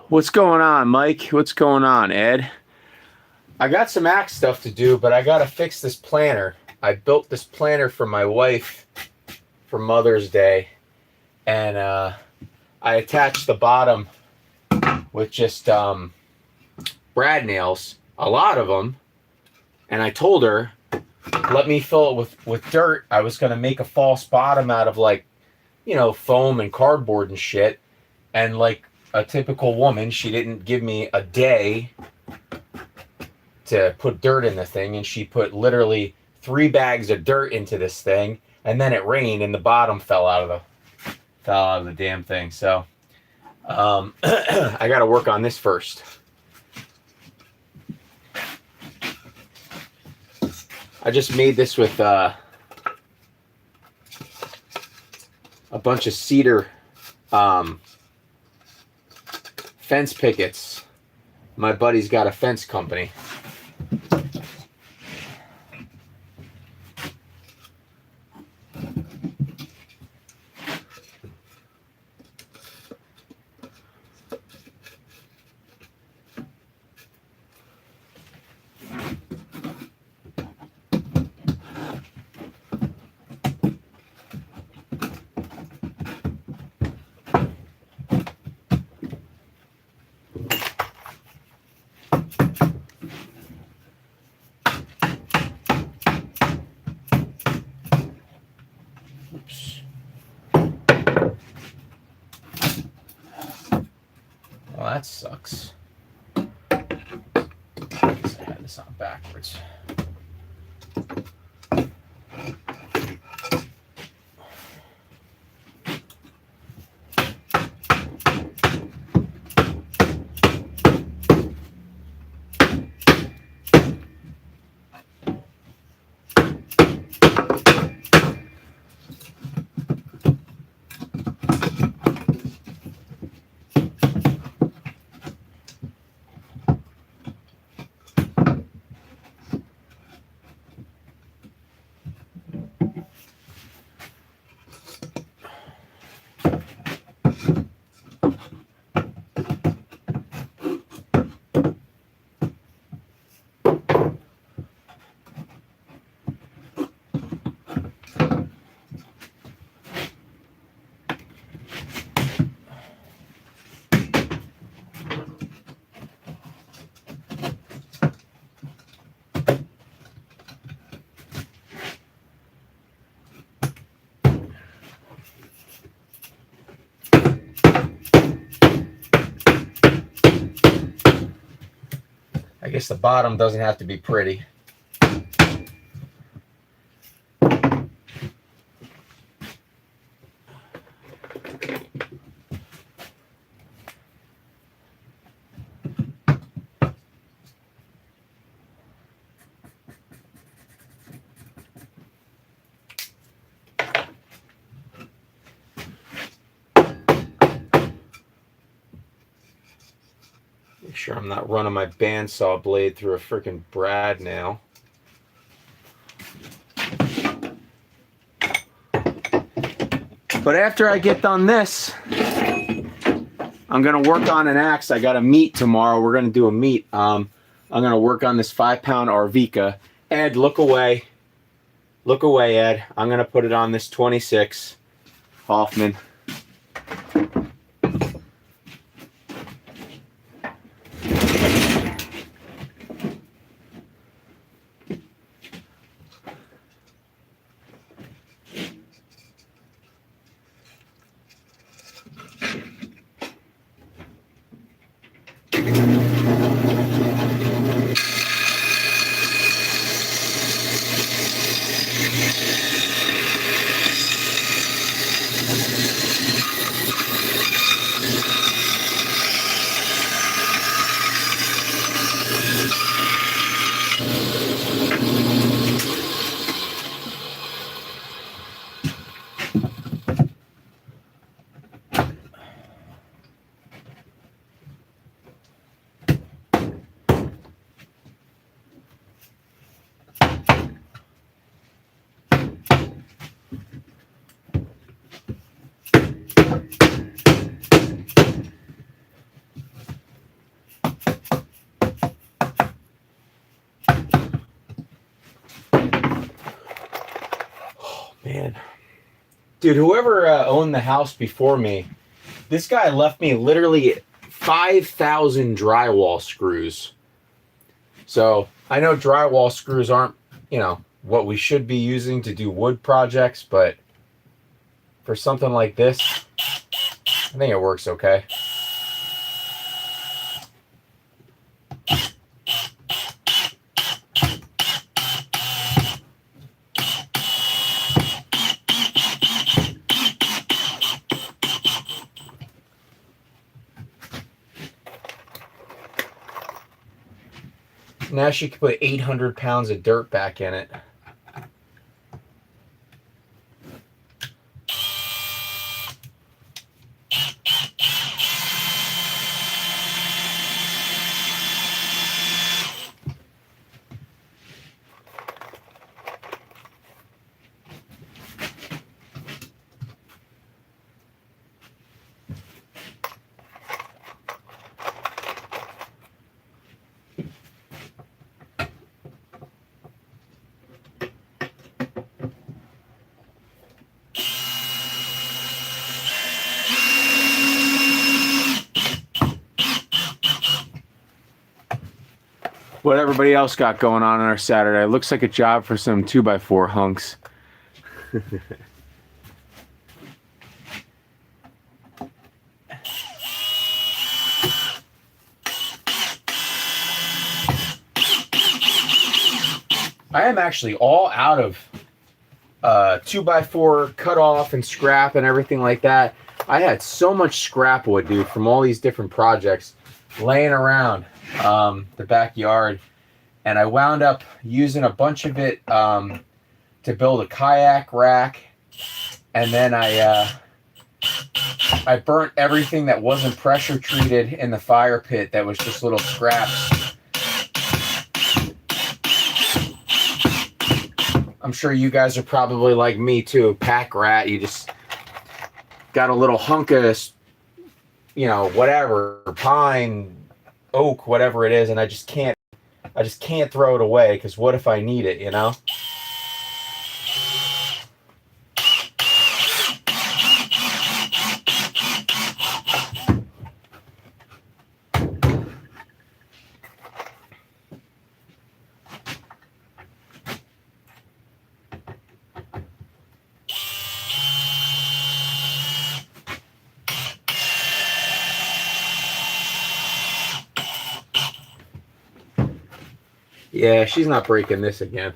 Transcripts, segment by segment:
What's going on, Mike? What's going on, Ed? I got some Mac stuff to do, but I gotta fix this planner. I built this planner for my wife for Mother's Day, and I attached the bottom with just brad nails, a lot of them, and I told her, let me fill it with dirt. I was gonna make a false bottom out of, like, you know, foam and cardboard and shit, and like a typical woman, she didn't give me a day to put dirt in the thing, and she put literally 3 bags of dirt into this thing, and then it rained and the bottom fell out of the damn thing. So I got to work on this first. I just made this with a bunch of cedar fence pickets. My buddy's got a fence company. Well, that sucks. I guess I had this on backwards. I guess the bottom doesn't have to be pretty. Make sure I'm not running my bandsaw blade through a freaking brad nail. But after I get done this, I'm gonna work on an axe. I got a meet tomorrow. We're gonna do a meet. I'm gonna work on this 5-pound Arvika. Ed, look away. Look away, Ed. I'm gonna put it on this 26 Hoffman. Man, dude, whoever owned the house before me, this guy left me literally 5,000 drywall screws. So I know drywall screws aren't, what we should be using to do wood projects, but for something like this, I think it works okay. Now she can put 800 pounds of dirt back in it. What everybody else got going on our Saturday? Looks like a job for some 2x4 hunks. I am actually all out of 2x4 cut off and scrap and everything like that. I had so much scrap wood, dude, from all these different projects laying around the backyard, and I wound up using a bunch of it to build a kayak rack, and then I burnt everything that wasn't pressure treated in the fire pit that was just little scraps. I'm sure you guys are probably like me too, pack rat. You just got a little hunk of, whatever, pine, oak, whatever it is, and I just can't throw it away, because what if I need it, Yeah, she's not breaking this again.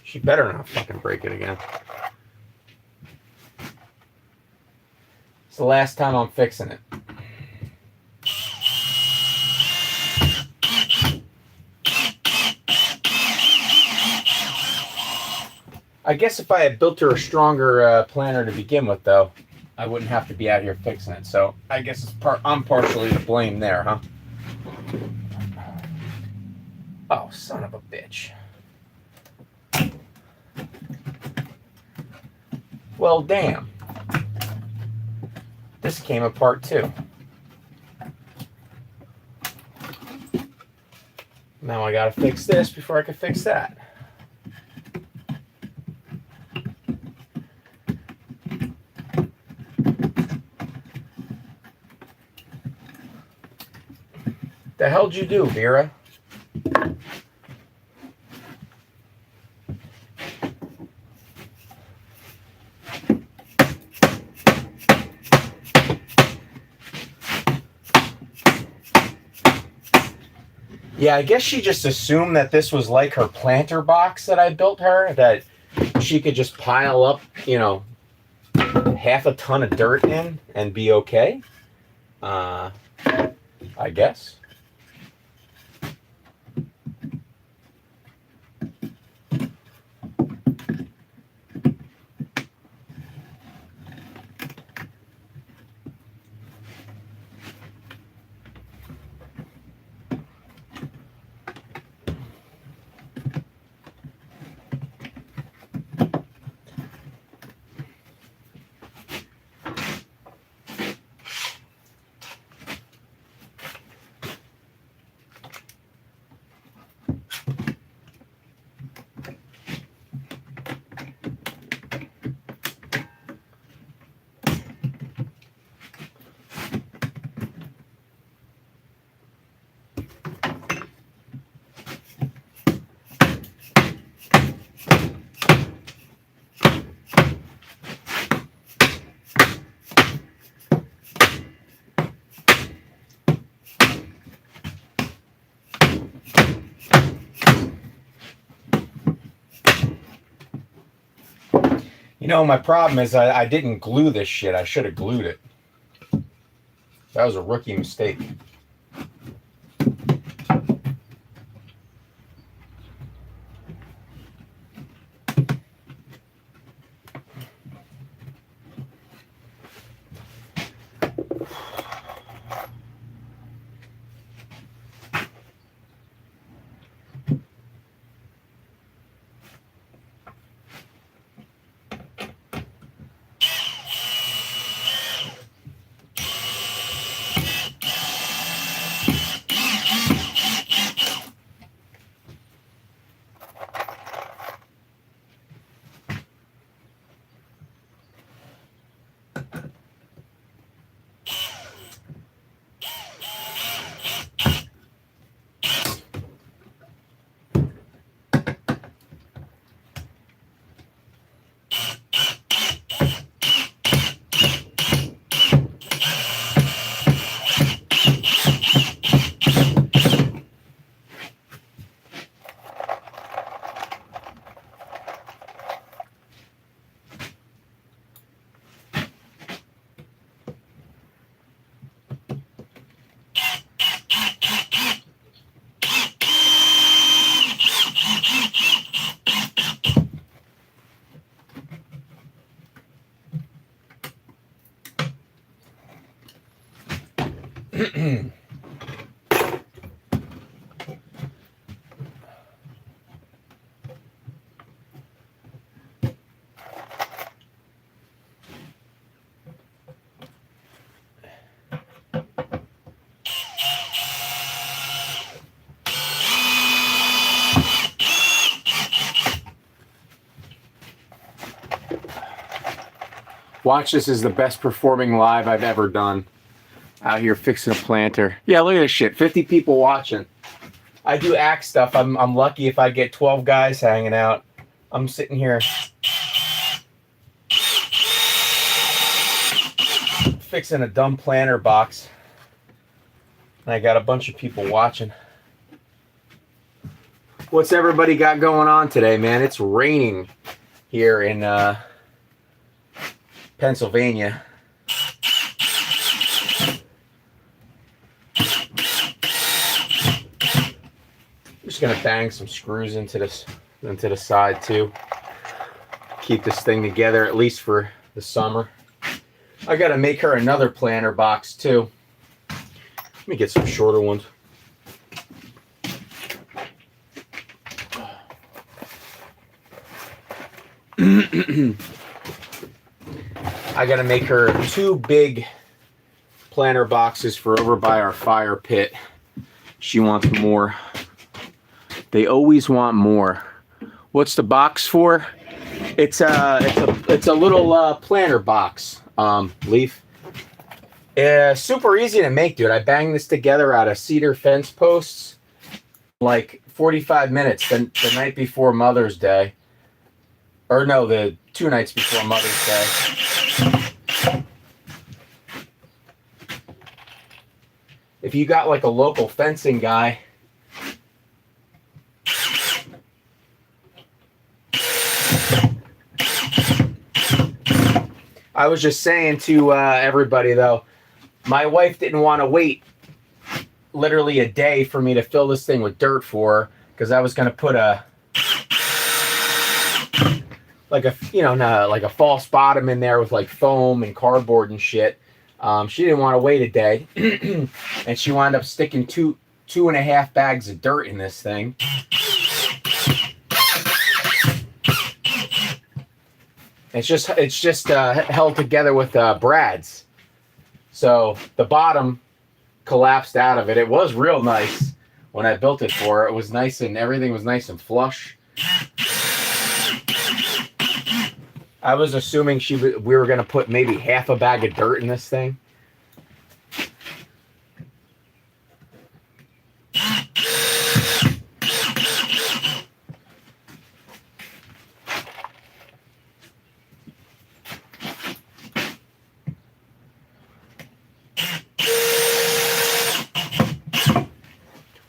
She better not fucking break it again. It's the last time I'm fixing it. I guess if I had built her a stronger planer to begin with, though, I wouldn't have to be out here fixing it. So I guess I'm partially to blame there, huh? Oh, son of a bitch. Well, damn. This came apart too. Now I gotta fix this before I can fix that. The hell'd you do, Vera? Yeah, I guess she just assumed that this was like her planter box that I built her, that she could just pile up, you know, half a ton of dirt in and be okay. I guess. You know, my problem is I didn't glue this shit. I should have glued it. That was a rookie mistake. Watch, this is the best performing live I've ever done. Out here fixing a planter. Yeah, look at this shit. 50 people watching. I do axe stuff. I'm lucky if I get 12 guys hanging out. I'm sitting here fixing a dumb planter box. And I got a bunch of people watching. What's everybody got going on today, man? It's raining here in Pennsylvania. I'm just gonna bang some screws into the side too. Keep this thing together at least for the summer. I got to make her another planter box too. Let me get some shorter ones. I got to make her 2 big planter boxes for over by our fire pit. She wants more. They always want more. What's the box for? It's a little planter box. Leaf. Super easy to make, dude. I banged this together out of cedar fence posts like 45 minutes the night before Mother's Day. Or no, the 2 nights before Mother's Day. If you got like a local fencing guy, I was just saying to everybody though, my wife didn't want to wait literally a day for me to fill this thing with dirt for her, because I was going to put like a false bottom in there with like foam and cardboard and shit. She didn't want to wait a day, and she wound up sticking 2.5 bags of dirt in this thing. It's just held together with brads. So the bottom collapsed out of it. It was real nice when I built it for her. It was nice and everything was nice and flush. I was assuming we were going to put maybe half a bag of dirt in this thing.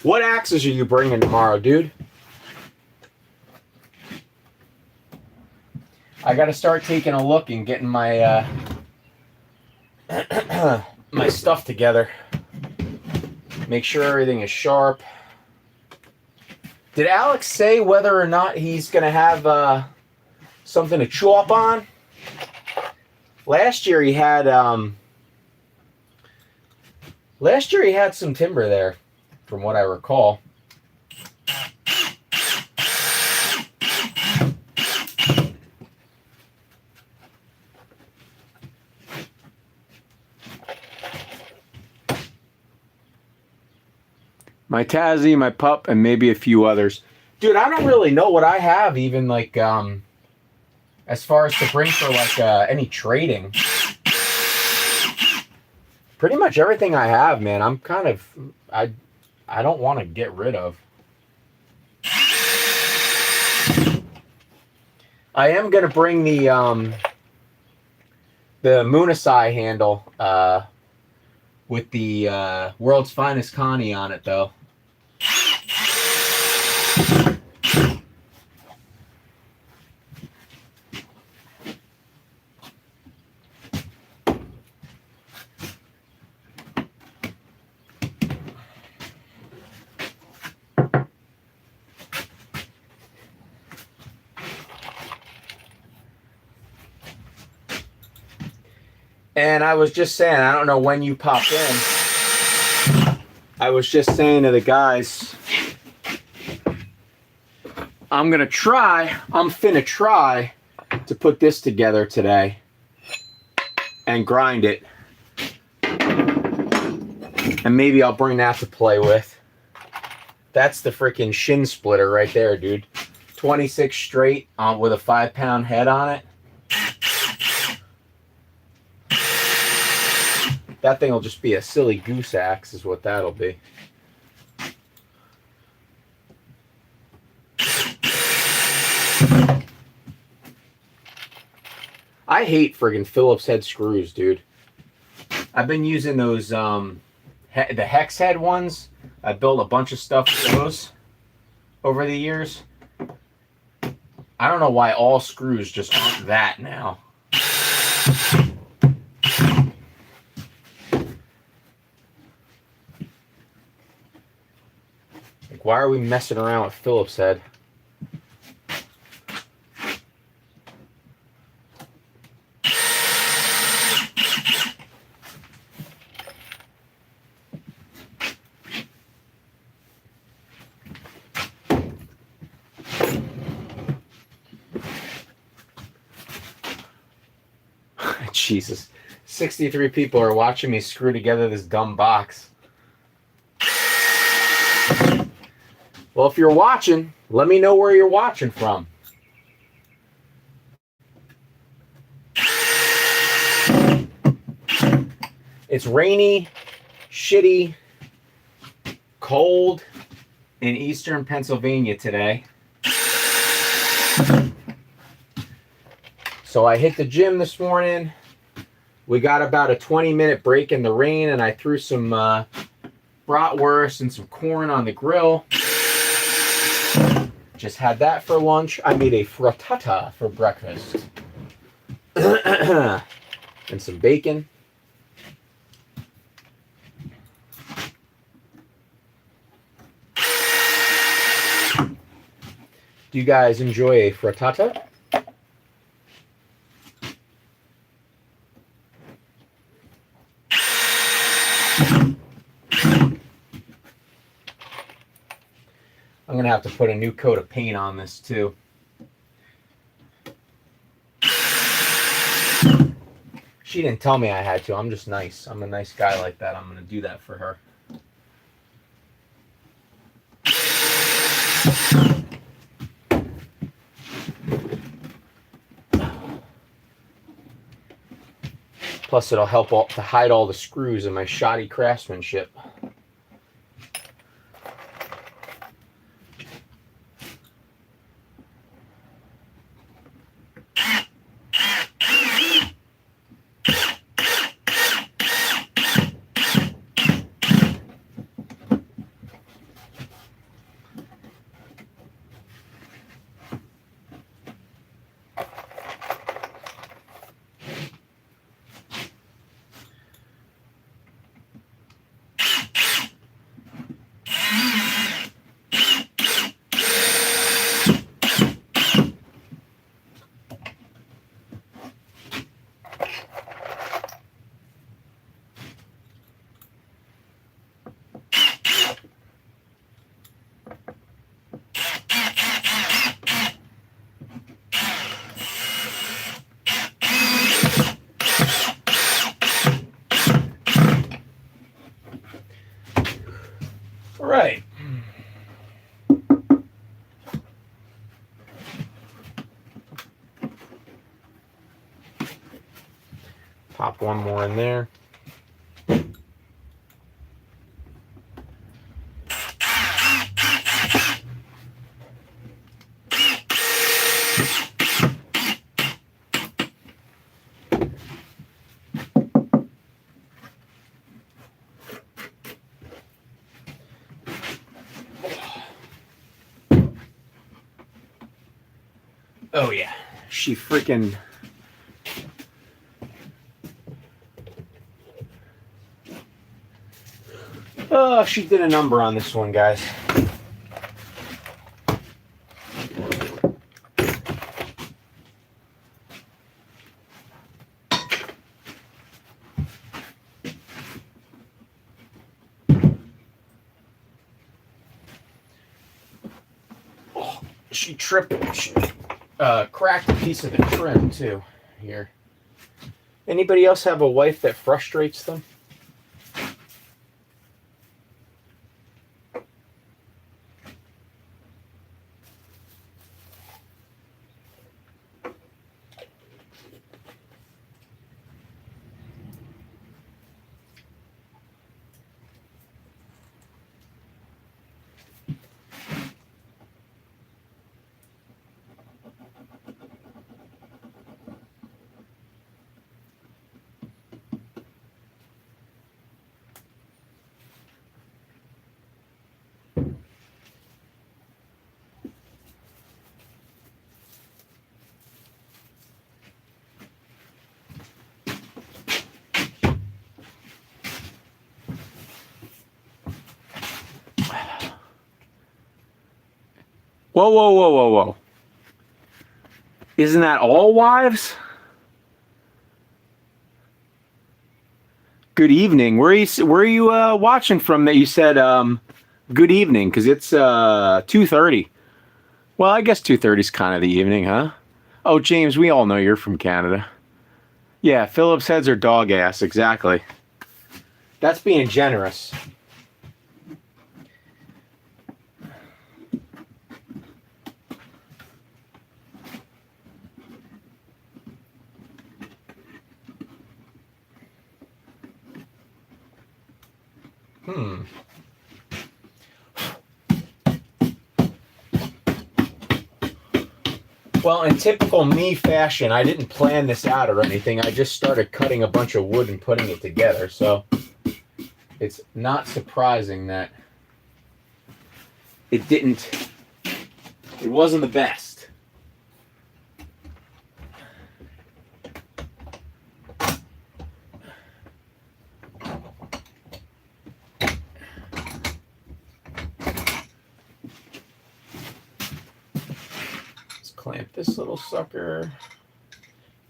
What axes are you bringing tomorrow, dude? I got to start taking a look and getting my my stuff together. Make sure everything is sharp. Did Alex say whether or not he's going to have something to chew up on? Last year he had some timber there, from what I recall. My Tazzy, my pup, and maybe a few others. Dude, I don't really know what I have, even like as far as to bring for like any trading. Pretty much everything I have, man, I'm kind of I don't want to get rid of. I am gonna bring the Munasai handle with the World's Finest Connie on it, though. And I was just saying, I don't know when you popped in. I was just saying to the guys, I'm finna try to put this together today and grind it. And maybe I'll bring that to play with. That's the freaking shin splitter right there, dude. 26 straight with a 5-pound head on it. That thing will just be a silly goose axe is what that'll be. I hate friggin' Phillips head screws, dude. I've been using those, the hex head ones. I built a bunch of stuff with those over the years. I don't know why all screws just aren't that now. Like, why are we messing around with Phillips head? Jesus. 63 people are watching me screw together this dumb box. Well, if you're watching, let me know where you're watching from. It's rainy, shitty, cold in eastern Pennsylvania today. So I hit the gym this morning. We got about a 20-minute break in the rain, and I threw some bratwurst and some corn on the grill. Just had that for lunch. I made a frittata for breakfast. And some bacon. Do you guys enjoy a frittata? I'm going to have to put a new coat of paint on this too. She didn't tell me I had to. I'm just nice. I'm a nice guy like that. I'm going to do that for her. Plus, it'll help to hide all the screws in my shoddy craftsmanship. Right. Pop one more in there. Oh yeah, she freaking... Oh, she did a number on this one, guys. Oh, she tripped. She cracked a piece of the trim too. Here. Anybody else have a wife that frustrates them? Whoa, whoa, whoa, whoa, whoa. Isn't that all wives? Good evening. Where are you watching from that you said good evening? Because it's 2:30. Well, I guess 2:30 is kind of the evening, huh? Oh, James, we all know you're from Canada. Yeah, Phillips heads are dog ass, exactly. That's being generous. Well, in typical me fashion, I didn't plan this out or anything. I just started cutting a bunch of wood and putting it together. So it's not surprising that it wasn't the best. Clamp this little sucker.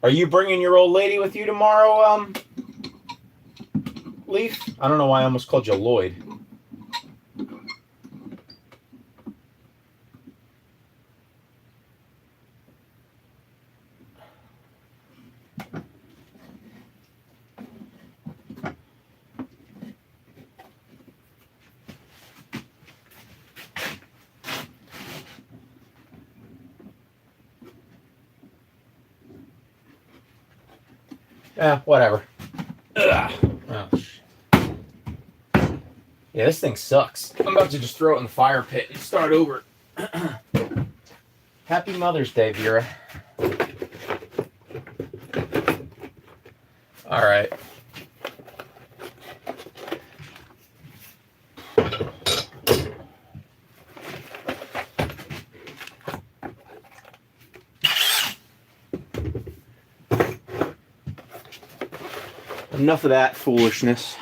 Are you bringing your old lady with you tomorrow, Leaf? I don't know why I almost called you Lloyd. Whatever. Ugh. Oh, shit. Yeah, this thing sucks. I'm about to just throw it in the fire pit and start over. Happy Mother's Day, Vera. All right. Enough of that foolishness.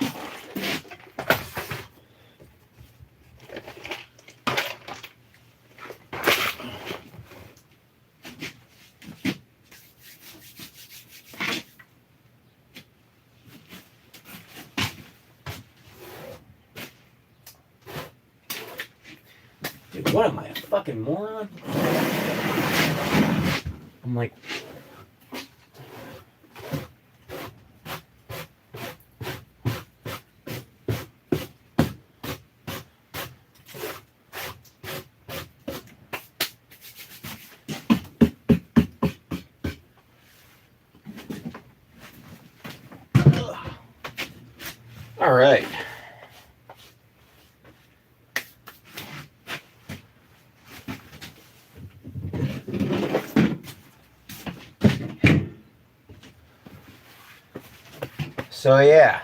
Dude, what am I, a fucking moron? I'm like... All right. So yeah.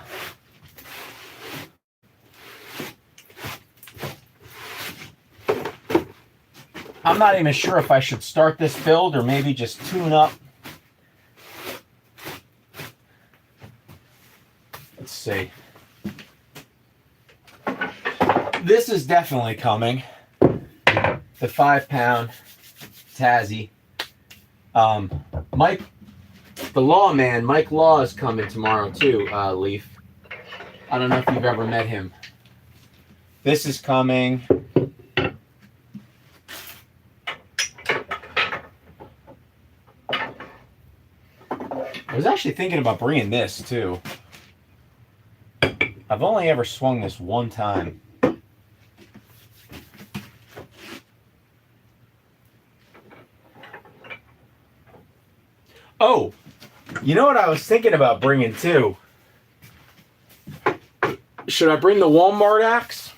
I'm not even sure if I should start this build or maybe just tune up. Let's see. This is definitely coming. The 5-pound Tassie. Mike, the lawman, Mike Law is coming tomorrow too, Leaf. I don't know if you've ever met him. This is coming. I was actually thinking about bringing this too. I've only ever swung this one time. Oh, you know what I was thinking about bringing too? Should I bring the Walmart axe?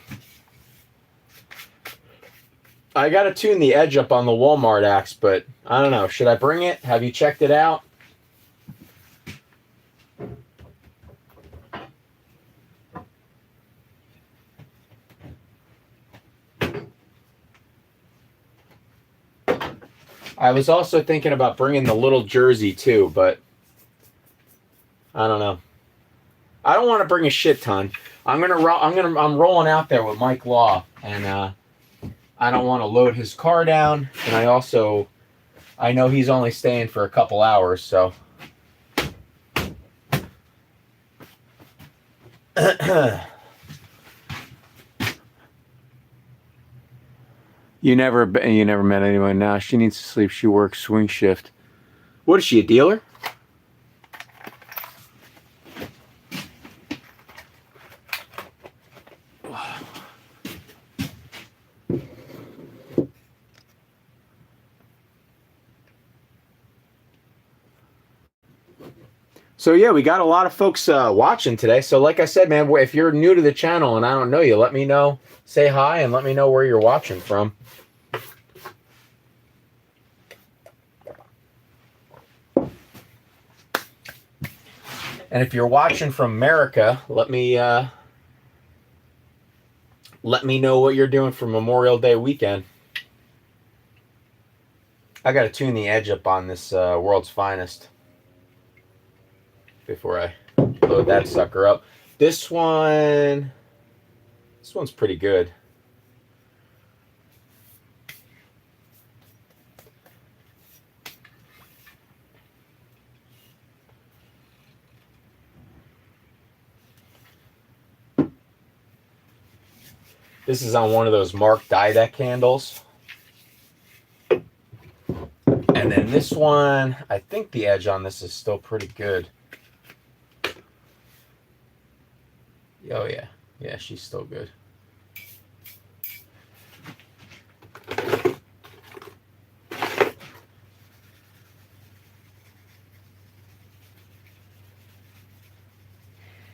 I got to tune the edge up on the Walmart axe, but I don't know. Should I bring it? Have you checked it out? I was also thinking about bringing the little Jersey too, but I don't know. I don't want to bring a shit ton. I'm rolling out there with Mike Law, and I don't want to load his car down, and I know he's only staying for a couple hours, so. You never met anyone now. She needs to sleep. She works swing shift. What is she, a dealer? So yeah, we got a lot of folks watching today. So like I said, man, if you're new to the channel and I don't know you, let me know. Say hi and let me know where you're watching from. And if you're watching from America, let me know what you're doing for Memorial Day weekend. I got to tune the edge up on this World's Finest before I load that sucker up. This one's pretty good. This is on one of those Mark Didek candles. And then this one, I think the edge on this is still pretty good. Oh yeah. Yeah, she's still good.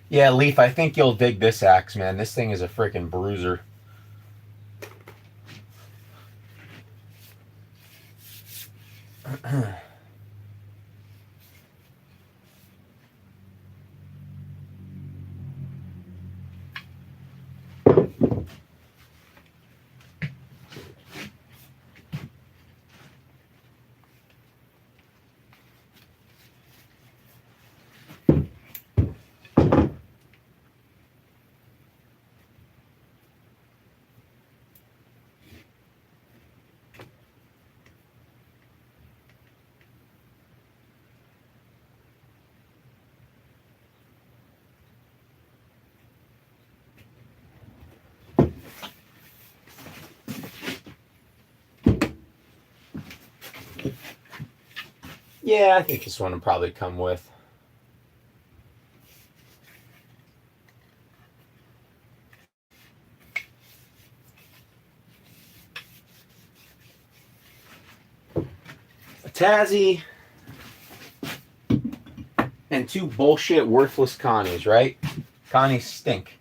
Yeah, Leaf, I think you'll dig this axe, man. This thing is a freaking bruiser. Yeah, I think this one will probably come with. A Tassie and two bullshit worthless Connies, right? Connies stink.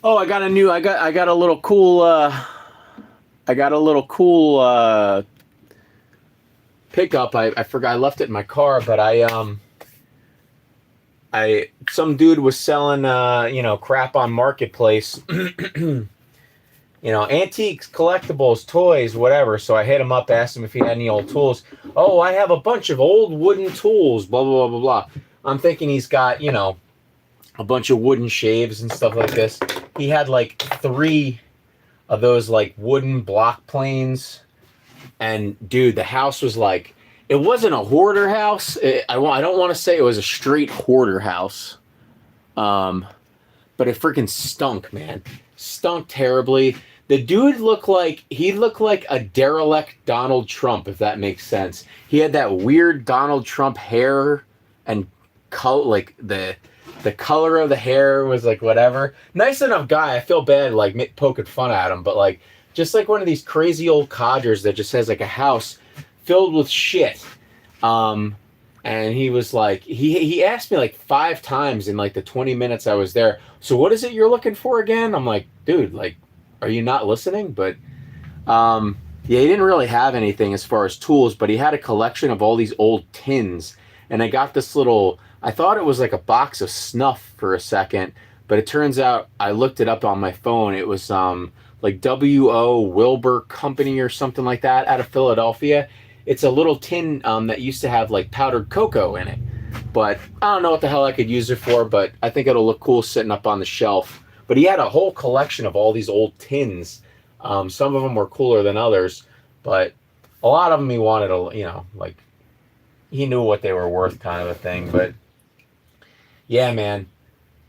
Oh, I got a little cool pickup. I forgot I left it in my car, but some dude was selling crap on Marketplace. Antiques, collectibles, toys, whatever. So I hit him up, asked him if he had any old tools. Oh, I have a bunch of old wooden tools, blah blah blah blah blah. I'm thinking he's got, a bunch of wooden shaves and stuff like this. He had like 3 of those like wooden block planes, and dude, the house was like, it wasn't a hoarder house. I don't want to say it was a straight hoarder house, but it freaking stunk, man. Stunk terribly. The dude looked like a derelict Donald Trump, if that makes sense. He had that weird Donald Trump hair and like the color of the hair was like whatever. Nice enough guy. I feel bad like poking fun at him, but like just like one of these crazy old codgers that just has like a house filled with shit. And he was like, he asked me like 5 times in like the 20 minutes I was there. So what is it you're looking for again? I'm like, dude, like, are you not listening? But yeah, he didn't really have anything as far as tools, but he had a collection of all these old tins. And I got this little, I thought it was like a box of snuff for a second, but it turns out I looked it up on my phone. It was like W.O. Wilbur Company or something like that out of Philadelphia. It's a little tin that used to have like powdered cocoa in it. But I don't know what the hell I could use it for, but I think it'll look cool sitting up on the shelf. But he had a whole collection of all these old tins. Some of them were cooler than others, but a lot of them he wanted like he knew what they were worth kind of a thing. But yeah, man,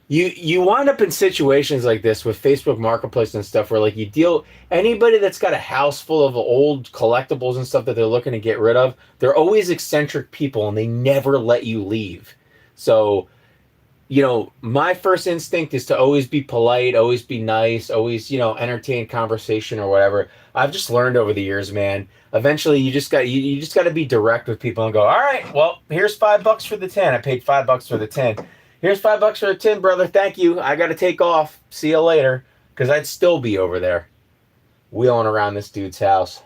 you wind up in situations like this with Facebook Marketplace and stuff where like you deal anybody that's got a house full of old collectibles and stuff that they're looking to get rid of, they're always eccentric people and they never let you leave. So, you know, my first instinct is to always be polite, always be nice, always, you know, entertain conversation or whatever. I've just learned over the years, man. Eventually, you just got to be direct with people and go, all right, well, here's $5 for the 10. I paid $5 for the 10. Here's $5 for the 10, brother. Thank you. I got to take off. See you later. Because I'd still be over there wheeling around this dude's house.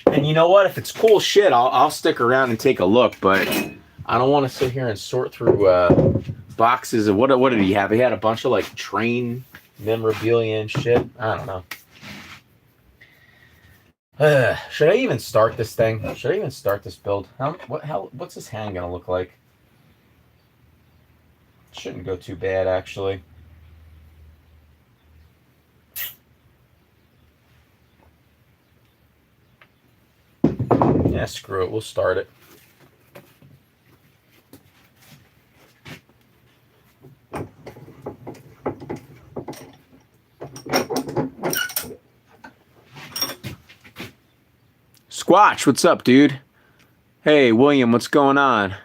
And you know what? If it's cool shit, I'll stick around and take a look. But I don't want to sit here and sort through boxes of what did he have? He had a bunch of like train memorabilia and shit. I don't know. Should I even start this thing? Should I even start this build? What's this hand gonna look like? Shouldn't go too bad, actually. Yeah, screw it. We'll start it. Squatch, what's up, dude? Hey, William, what's going on?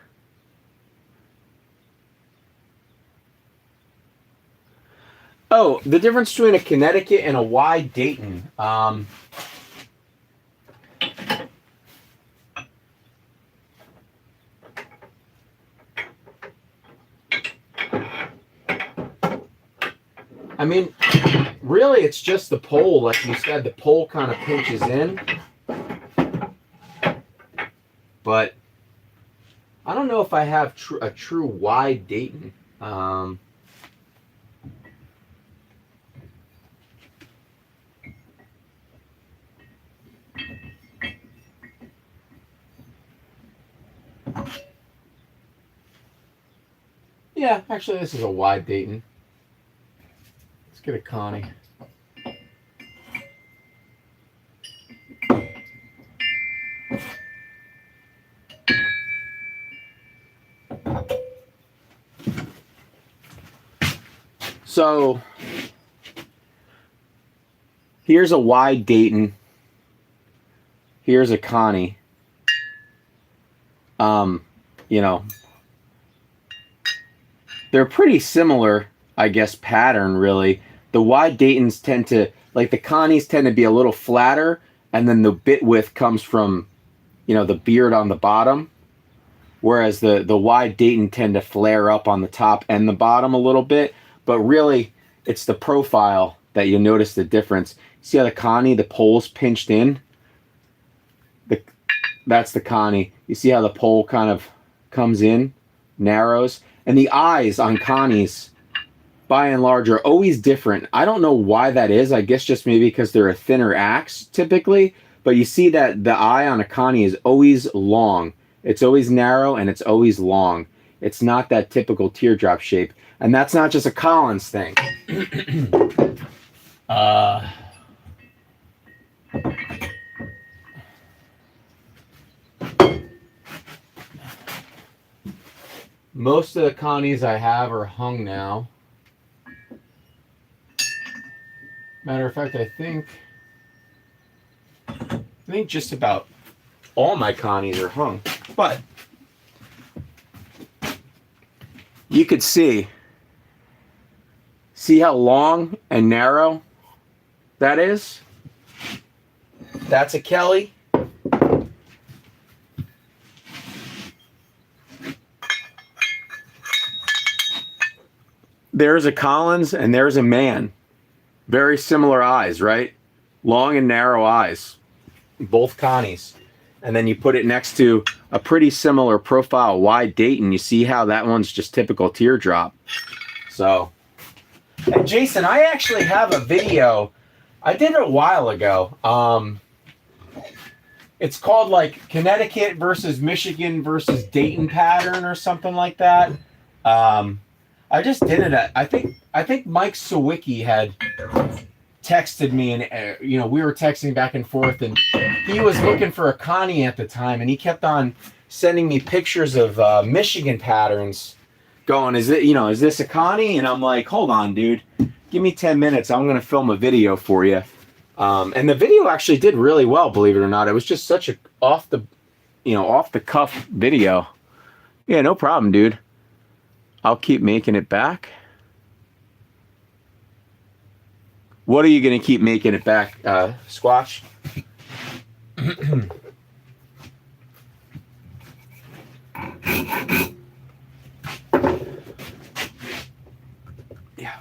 Oh, the difference between a Connecticut and a wide Dayton. I mean, really, it's just the pole. Like you said, the pole kind of pinches in. But I don't know if I have a true wide Dayton. Yeah, actually, this is a wide Dayton. Let's get a Connie. So here's a wide Dayton. Here's a Connie. You know, they're pretty similar, I guess, pattern really. The wide Daytons tend to, like the Connies tend to be a little flatter, and then the bit width comes from, you know, the beard on the bottom. Whereas the wide Dayton tend to flare up on the top and the bottom a little bit. But really, it's the profile that you notice the difference. See how the Connie, the pole's pinched in? That's the Connie. You see how the pole kind of comes in, narrows? And the eyes on Connies, by and large, are always different. I don't know why that is. I guess just maybe because they're a thinner axe, typically. But you see that the eye on a Connie is always long. It's always narrow and it's always long. It's not that typical teardrop shape. And that's not just a Collins thing. Most of the Connies I have are hung now. Matter of fact, I think just about all my Connies are hung. But you could see how long and narrow that is? That's a Kelly. There's a Collins and there's a man. Very similar eyes, right? Long and narrow eyes. Both Connies. And then you put it next to a pretty similar profile wide Dayton. You see how that one's just typical teardrop. So, and Jason, I actually have a video. I did it a while ago. It's called like Connecticut versus Michigan versus Dayton pattern or something like that. I just did it at, I think Mike Sawicki had texted me, and you know, we were texting back and forth, and he was looking for a Connie at the time, and he kept on sending me pictures of Michigan patterns going, is this a Connie? And I'm like, hold on, dude. Give me 10 minutes. I'm going to film a video for you. And the video actually did really well, believe it or not. It was just such a off the cuff video. Yeah, no problem, dude. I'll keep making it back. What are you going to keep making it back, Squatch? Yeah.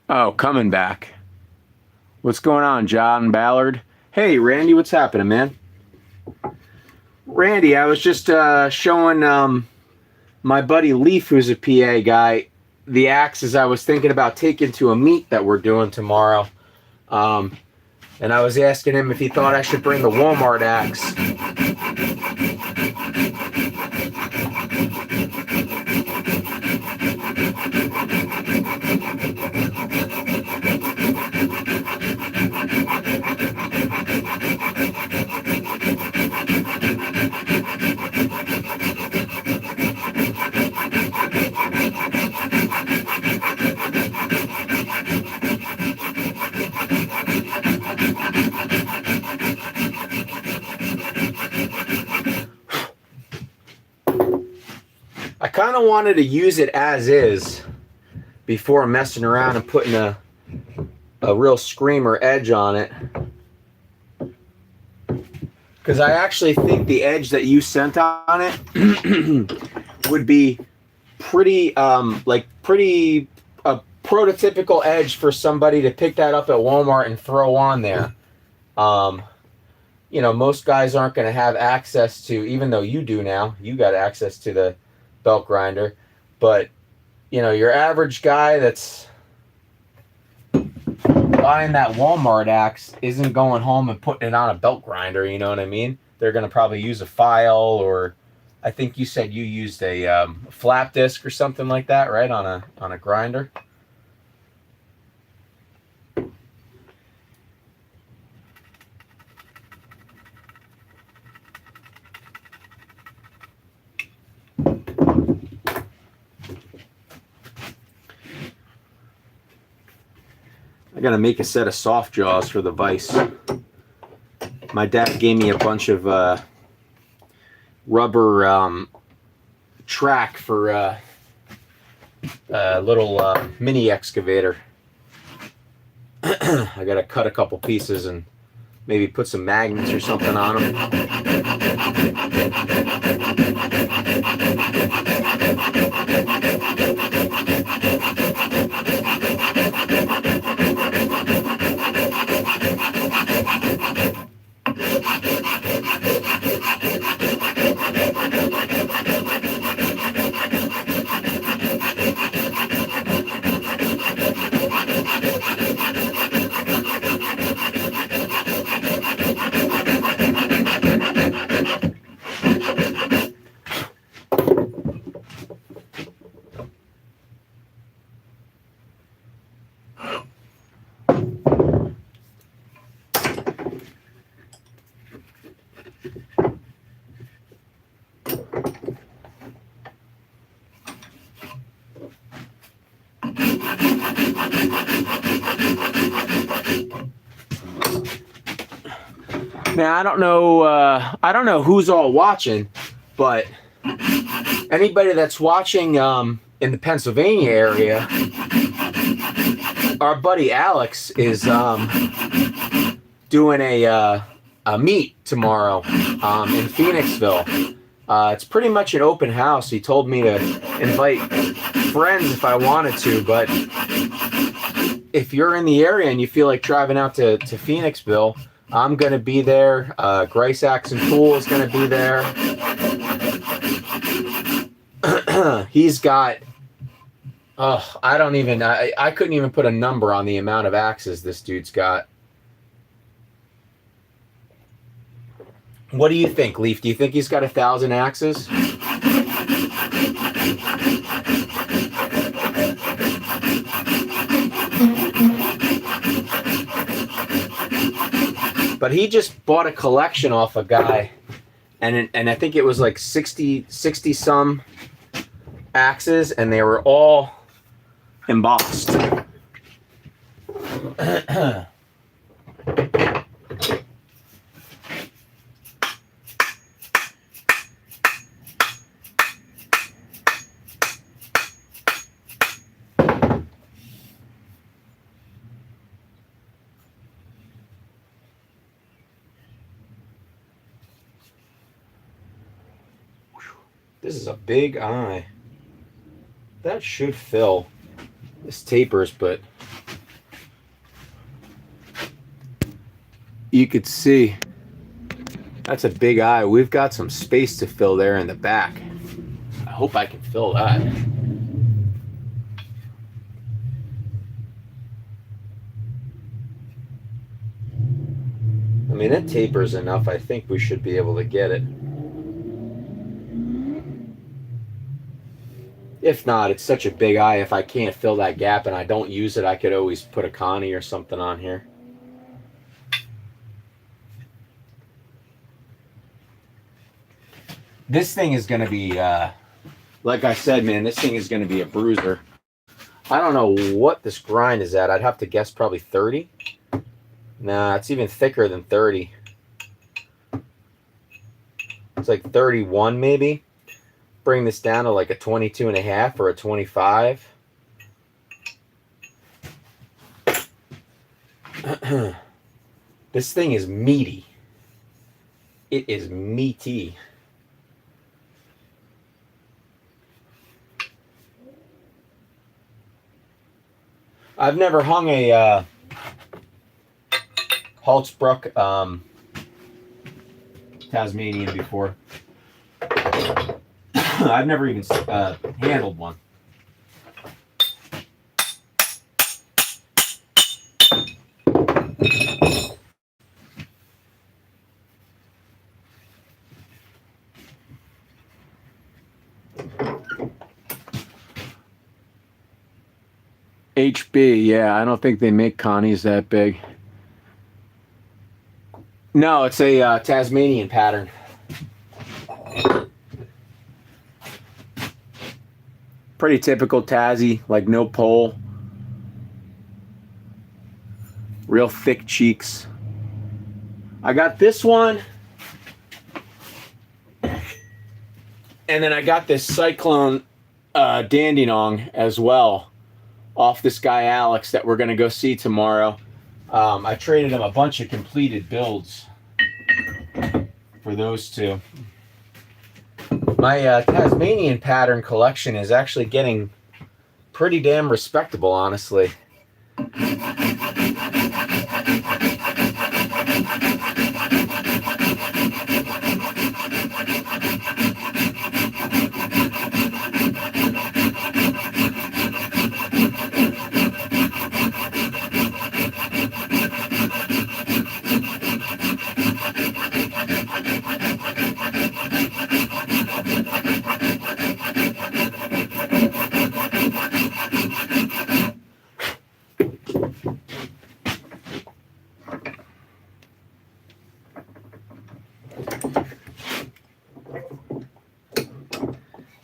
Oh, coming back. What's going on, John Ballard? Hey, Randy, what's happening, man? Randy, I was just showing my buddy Leaf, who's a PA guy, the axes I was thinking about taking to a meet that we're doing tomorrow. And I was asking him if he thought I should bring the Walmart axe. I kind of wanted to use it as is before messing around and putting a real screamer edge on it. Because I actually think the edge that you sent on it would be pretty prototypical edge for somebody to pick that up at Walmart and throw on there. Most guys aren't going to have access to, even though you do now, you got access to the belt grinder, but your average guy that's buying that Walmart axe isn't going home and putting it on a belt grinder, you know what I mean? They're going to probably use a file, or I think you said you used a flap disc or something like that, right, on a grinder. I gotta make a set of soft jaws for the vise. My dad gave me a bunch of rubber track for a little mini excavator. I gotta cut a couple pieces and maybe put some magnets or something on them. Now, I don't know who's all watching, but anybody that's watching in the Pennsylvania area, our buddy Alex is doing a meet tomorrow in Phoenixville. It's pretty much an open house. He told me to invite friends if I wanted to, but if you're in the area and you feel like driving out to Phoenixville, I'm going to be there. Grice Axe and Tool is going to be there. he's got, oh, I couldn't even put a number on the amount of axes this dude's got. What do you think, Leaf? Do you think he's got 1,000 axes? But he just bought a collection off a guy, and I think it was like 60 some axes, and they were all embossed. This is a big eye. That should fill. This tapers, but you could see that's a big eye. We've got some space to fill there in the back. I hope I can fill that. I mean, it tapers enough. I think we should be able to get it. If not, it's such a big eye. If I can't fill that gap and I don't use it, I could always put a Connie or something on here. This thing is going to be, like I said, man, this thing is going to be a bruiser. I don't know what this grind is at. I'd have to guess probably 30. Nah, it's even thicker than 30. It's like 31 maybe. Bring this down to like a 22.5 or a 25. This thing is meaty. It is meaty. I've never hung a Halsbruck Tasmanian before. I've never even handled one. HB, yeah, I don't think they make Connies that big. No, it's a Tasmanian pattern. Pretty typical Tassie, like no pole. Real thick cheeks. I got this one. And then I got this Cyclone Dandenong as well. Off this guy Alex that we're going to go see tomorrow. I traded him a bunch of completed builds for those two. My Tasmanian pattern collection is actually getting pretty damn respectable, honestly.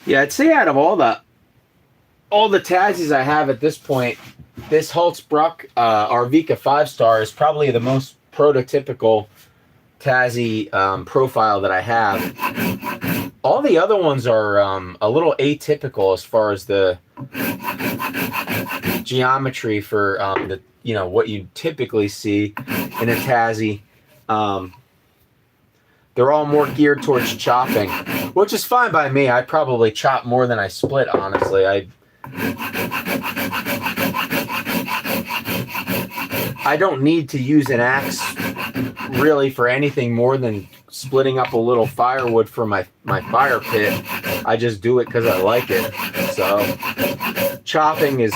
Yeah, I'd say out of all the Tassies I have at this point, this Halsbruck Arvika 5-star is probably the most prototypical Tassie profile that I have. All the other ones are a little atypical as far as the geometry for what you typically see in a Tassie. They're all more geared towards chopping, which is fine by me. I probably chop more than I split, honestly. I don't need to use an axe really for anything more than splitting up a little firewood for my fire pit. I just do it because I like it. So chopping is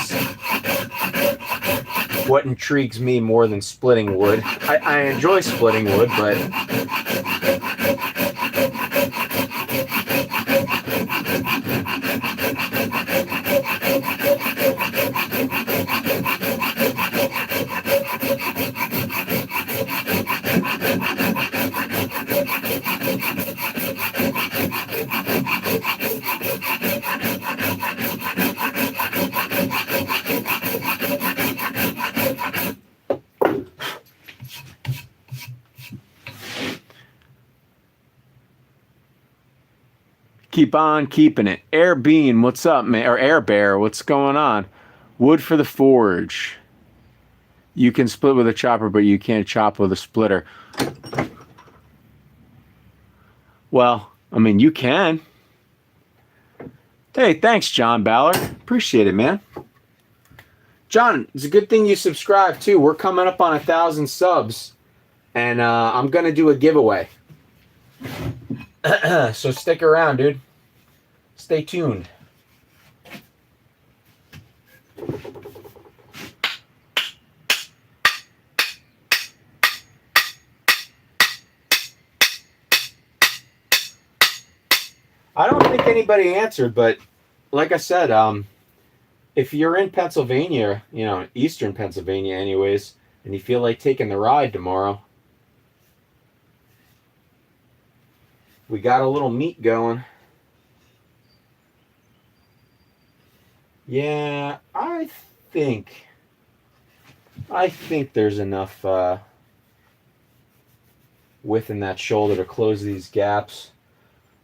what intrigues me more than splitting wood. I enjoy splitting wood, but keep on keeping it. Air Bean, what's up, man? Or Air Bear, what's going on? Wood for the forge. You can split with a chopper, but you can't chop with a splitter. Well, I mean, you can. Hey, thanks, John Ballard. Appreciate it, man. John, it's a good thing you subscribe, too. We're coming up on 1,000 subs, and I'm going to do a giveaway. So stick around, dude. Stay tuned. I don't think anybody answered, but like I said, if you're in Pennsylvania, you know, eastern Pennsylvania anyways, and you feel like taking the ride tomorrow, we got a little meet going. Yeah, I think there's enough width in that shoulder to close these gaps.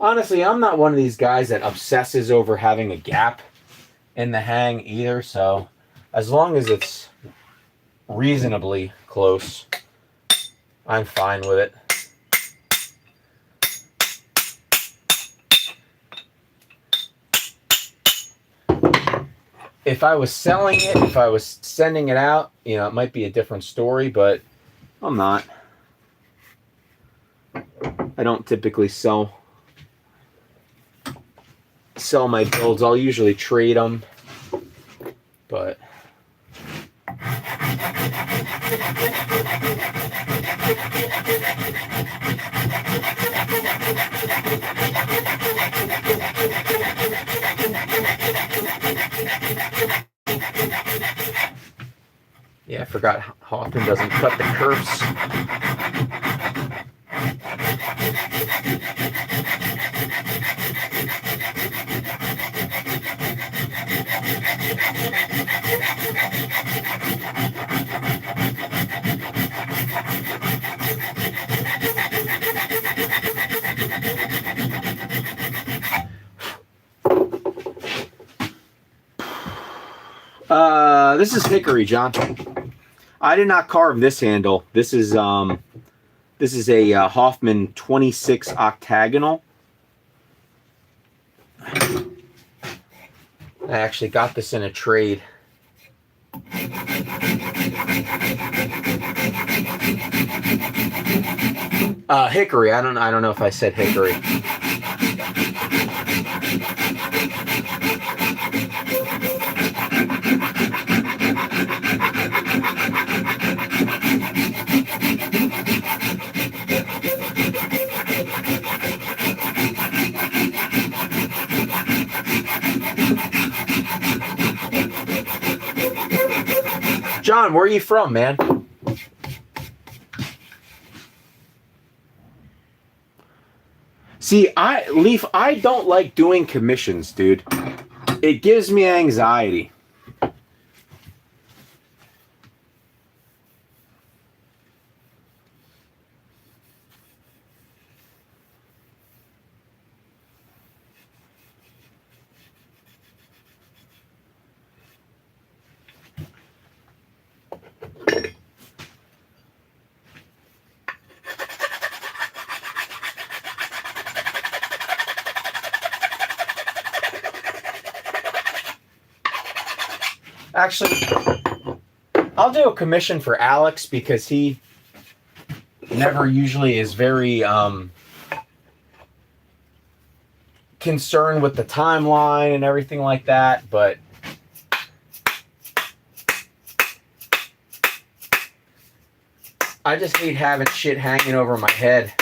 Honestly, I'm not one of these guys that obsesses over having a gap in the hang either, so as long as it's reasonably close, I'm fine with it. If I was selling it, if I was sending it out, you know, it might be a different story, but I'm not. I don't typically sell my builds. I'll usually trade them, but yeah, I forgot Hoffman doesn't cut the curves. This is hickory, John. I did not carve this handle. This is a Hoffman 26 octagonal. I actually got this in a trade. Hickory. I don't know if I said hickory. John, where are you from, man? See, Leaf, I don't like doing commissions, dude. It gives me anxiety. Actually, I'll do a commission for Alex because he never usually is very concerned with the timeline and everything like that, but I just hate having shit hanging over my head.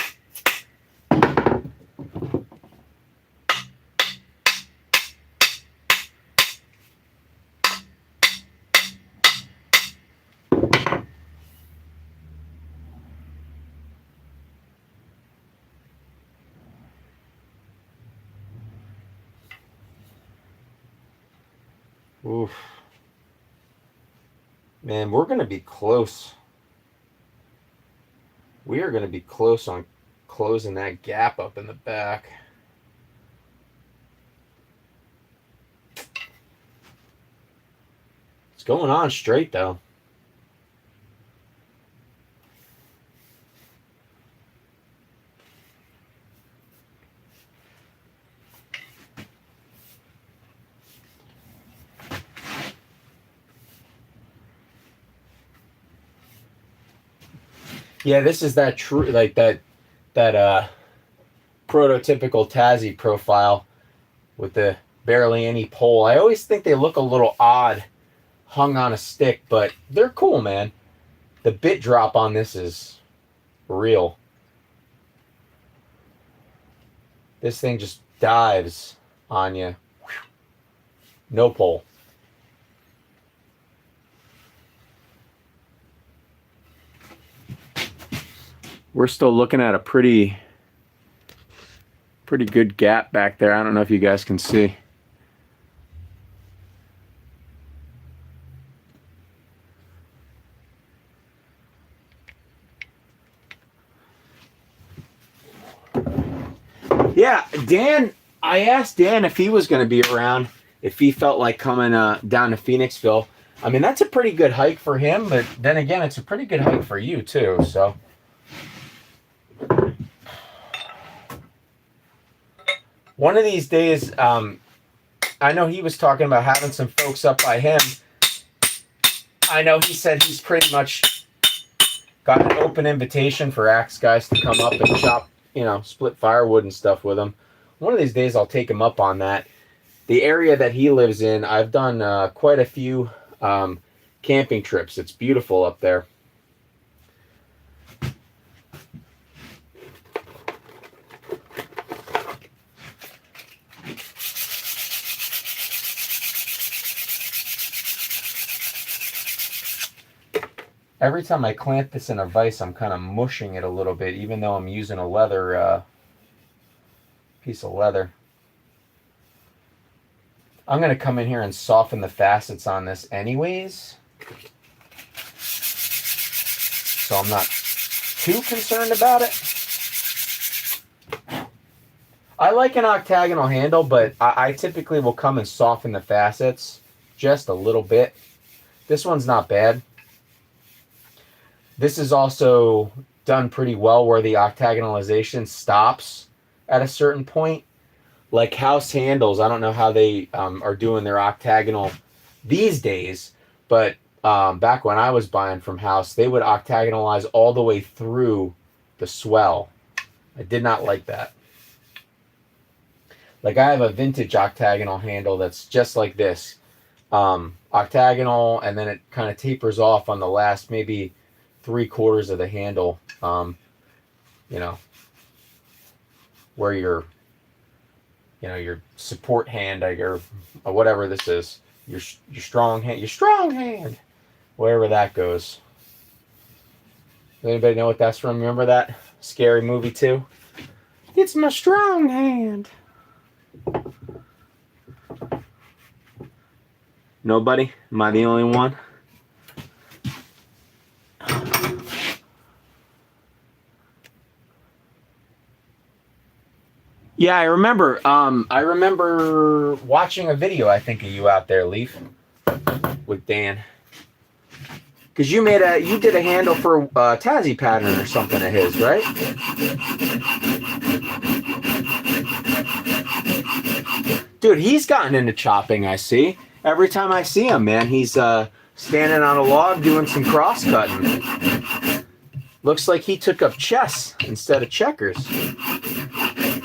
Oof. Man, we're going to be close. We are going to be close on closing that gap up in the back. It's going on straight, though. Yeah, this is that true, like that prototypical Tassie profile with the barely any pole. I always think they look a little odd hung on a stick, but they're cool, man. The bit drop on this is real. This thing just dives on you. No pole. We're still looking at a pretty good gap back there. I don't know if you guys can see. Yeah, Dan, I asked Dan if he was going to be around, if he felt like coming down to Phoenixville. I mean, that's a pretty good hike for him, but then again, it's a pretty good hike for you too, so. One of these days, I know he was talking about having some folks up by him. I know he said he's pretty much got an open invitation for axe guys to come up and chop, split firewood and stuff with him. One of these days I'll take him up on that. The area that he lives in, I've done quite a few camping trips. It's beautiful up there. Every time I clamp this in a vise, I'm kind of mushing it a little bit, even though I'm using a leather piece of leather. I'm going to come in here and soften the facets on this anyways, so I'm not too concerned about it. I like an octagonal handle, but I typically will come and soften the facets just a little bit. This one's not bad. This is also done pretty well where the octagonalization stops at a certain point. Like House handles, I don't know how they are doing their octagonal these days, but back when I was buying from House, they would octagonalize all the way through the swell. I did not like that. Like I have a vintage octagonal handle that's just like this. Octagonal, and then it kind of tapers off on the last maybe 3/4 of the handle, where your support hand, or whatever this is, your strong hand, wherever that goes. Does anybody know what that's from? Remember that scary movie too? It's my strong hand. Nobody? Am I the only one? Yeah, I remember. I remember watching a video, I think, of you out there, Leaf, with Dan. Because you did a handle for Tassie pattern or something of his, right? Dude, he's gotten into chopping, I see. Every time I see him, man, he's standing on a log doing some cross-cutting. Looks like he took up chess instead of checkers.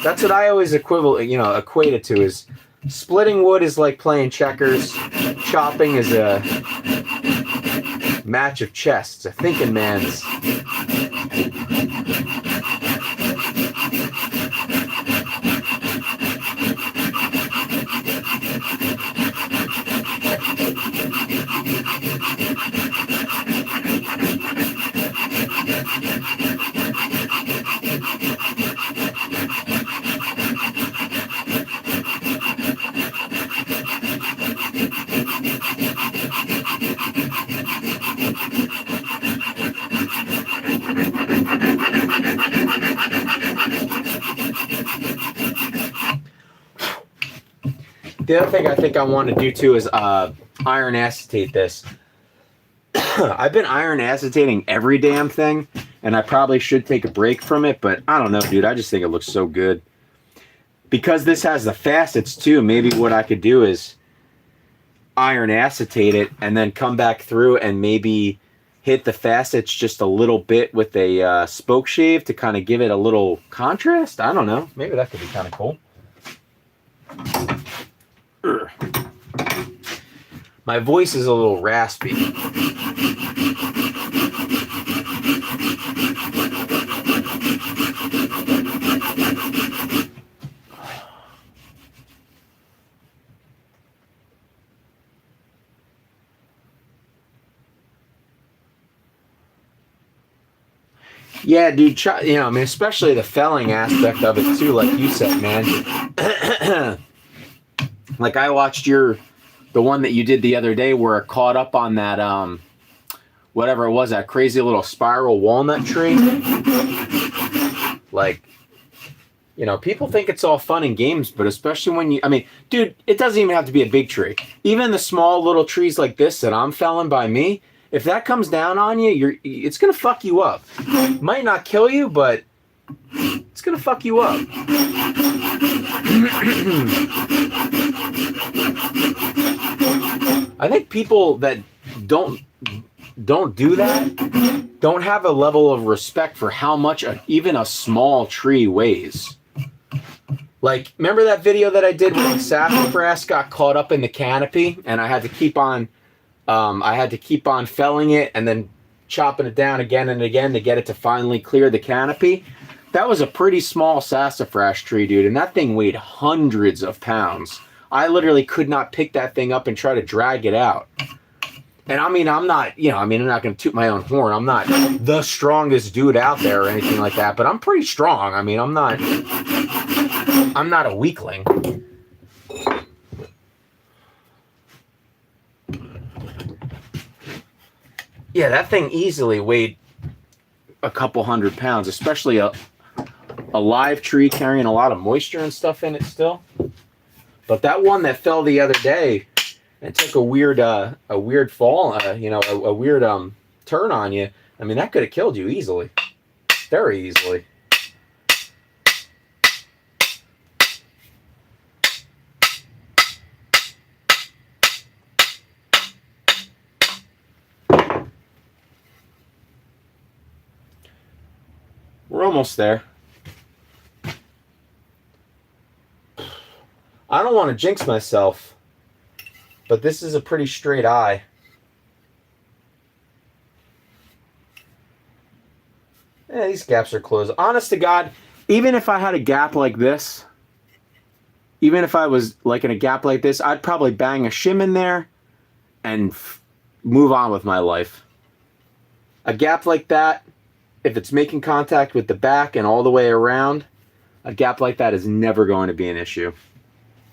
That's what I always equate it to is splitting wood is like playing checkers. Chopping is a match of chess. It's a thinking man's. The other thing I think I want to do too is iron acetate this. I've been iron acetating every damn thing, and I probably should take a break from it, but I don't know, dude. I just think it looks so good. Because this has the facets too, maybe what I could do is iron acetate it and then come back through and maybe hit the facets just a little bit with a spoke shave to kind of give it a little contrast. I don't know. Maybe that could be kind of cool. My voice is a little raspy. Yeah, dude, I mean, especially the felling aspect of it too, like you said, man. Like I watched the one that you did the other day where it caught up on that, whatever it was, that crazy little spiral walnut tree. Like, people think it's all fun and games, but especially when I mean, dude, it doesn't even have to be a big tree. Even the small little trees like this that I'm felling by me, if that comes down on you, it's going to fuck you up. Might not kill you, but it's going to fuck you up. I think people that don't do that don't have a level of respect for how much even a small tree weighs. Like, remember that video that I did when sassafras got caught up in the canopy and I had to keep on felling it and then chopping it down again and again to get it to finally clear the canopy? That was a pretty small sassafras tree, dude, and that thing weighed hundreds of pounds. I literally could not pick that thing up and try to drag it out. And I mean, I'm not going to toot my own horn. I'm not the strongest dude out there or anything like that, but I'm pretty strong. I mean, I'm not a weakling. Yeah, that thing easily weighed a couple hundred pounds, especially a live tree carrying a lot of moisture and stuff in it still. But that one that fell the other day and took a weird fall, a weird turn on you. I mean, that could have killed you easily, very easily. We're almost there. I don't want to jinx myself, but this is a pretty straight eye. Yeah, these gaps are closed. Honest to God, even if I had a gap like this, even if I was like in a gap like this, I'd probably bang a shim in there and move on with my life. A gap like that, if it's making contact with the back and all the way around, a gap like that is never going to be an issue,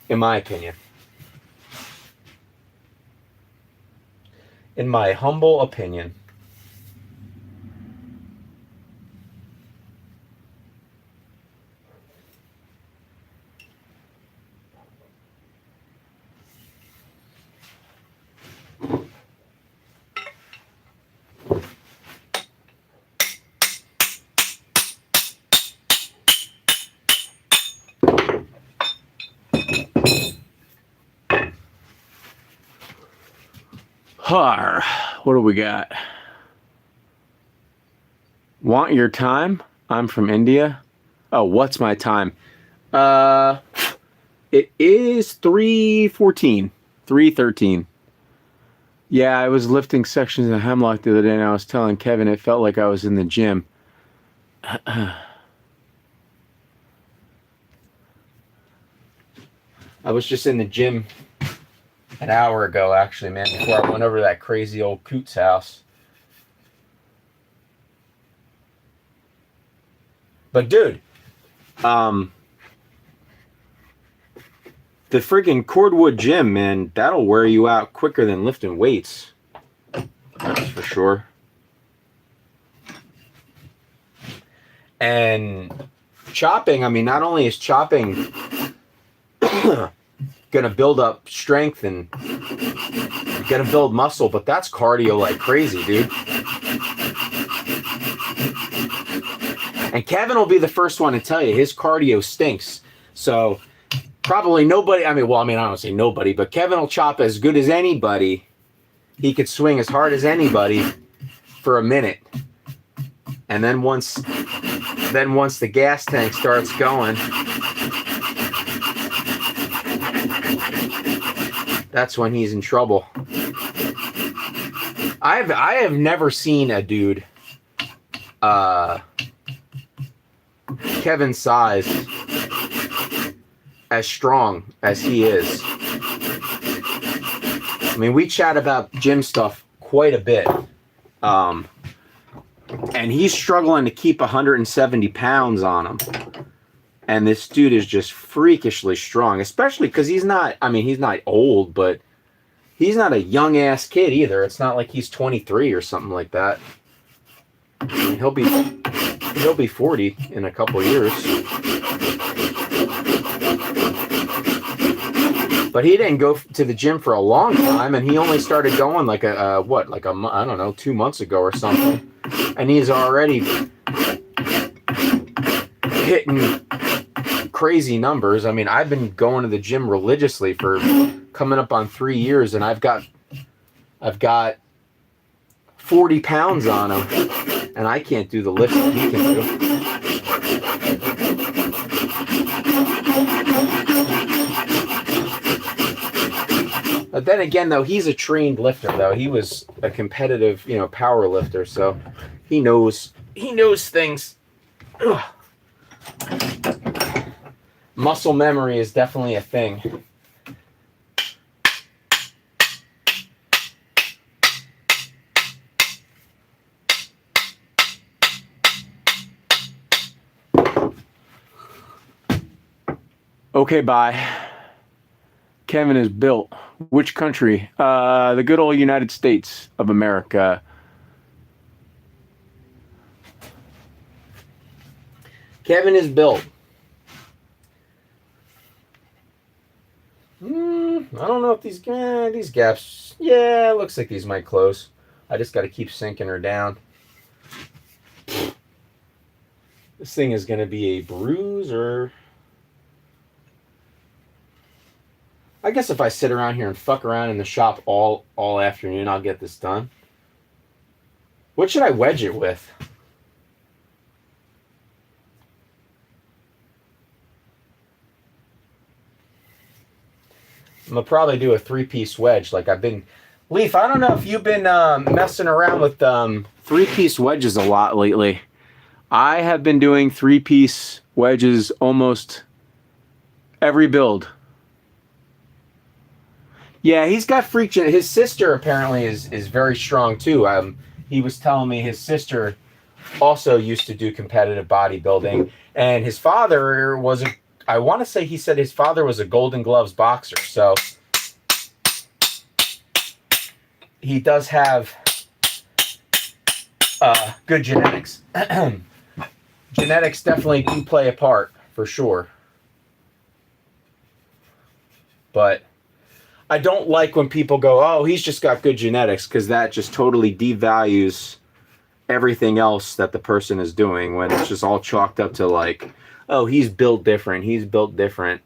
in my opinion. In my humble opinion. What do we got? Want your time? I'm from India. Oh, what's my time? It is 3:14, 3:13. Yeah, I was lifting sections of Hemlock the other day, and I was telling Kevin it felt like I was in the gym. I was just in the gym an hour ago, actually, man, before I went over to that crazy old Coots house. But dude, the freaking cordwood gym, man, that'll wear you out quicker than lifting weights. That's for sure. And chopping, I mean, not only is chopping gonna build up strength and gonna build muscle, but that's cardio like crazy, dude. And Kevin will be the first one to tell you his cardio stinks. So probably nobody, I don't say nobody, but Kevin will chop as good as anybody. He could swing as hard as anybody for a minute. And then once the gas tank starts going, that's when he's in trouble. I have never seen a dude Kevin's size as strong as he is. I mean, we chat about gym stuff quite a bit. And he's struggling to keep 170 pounds on him. And this dude is just freakishly strong, especially because he's not old, but he's not a young ass kid either. It's not like he's 23 or something like that. I mean, he'll be 40 in a couple years. But he didn't go to the gym for a long time, and he only started going like I don't know, 2 months ago or something. And he's already hitting crazy numbers. I mean, I've been going to the gym religiously for coming up on 3 years, and I've got 40 pounds on him, and I can't do the lifts that he can do. But then again, though, he's a trained lifter, though. He was a competitive, power lifter, so he knows things. Ugh. Muscle memory is definitely a thing. Okay, bye. Kevin is built. Which country? The good old United States of America. Kevin is built. I don't know if these gaps. Yeah, it looks like these might close. I just got to keep sinking her down. This thing is going to be a bruise, or I guess if I sit around here and fuck around in the shop all afternoon, I'll get this done. What should I wedge it with? I'm going to probably do a 3-piece wedge like I've been. Leaf, I don't know if you've been messing around with 3-piece wedges a lot lately. I have been doing 3-piece wedges almost every build. Yeah, he's got freak. His sister apparently is very strong too. He was telling me his sister also used to do competitive bodybuilding, and his father was I want to say he said his father was a Golden Gloves boxer, so he does have good genetics. Genetics definitely do play a part, for sure. But I don't like when people go, oh, he's just got good genetics, because that just totally devalues everything else that the person is doing, when it's just all chalked up to like, oh, he's built different. He's built different.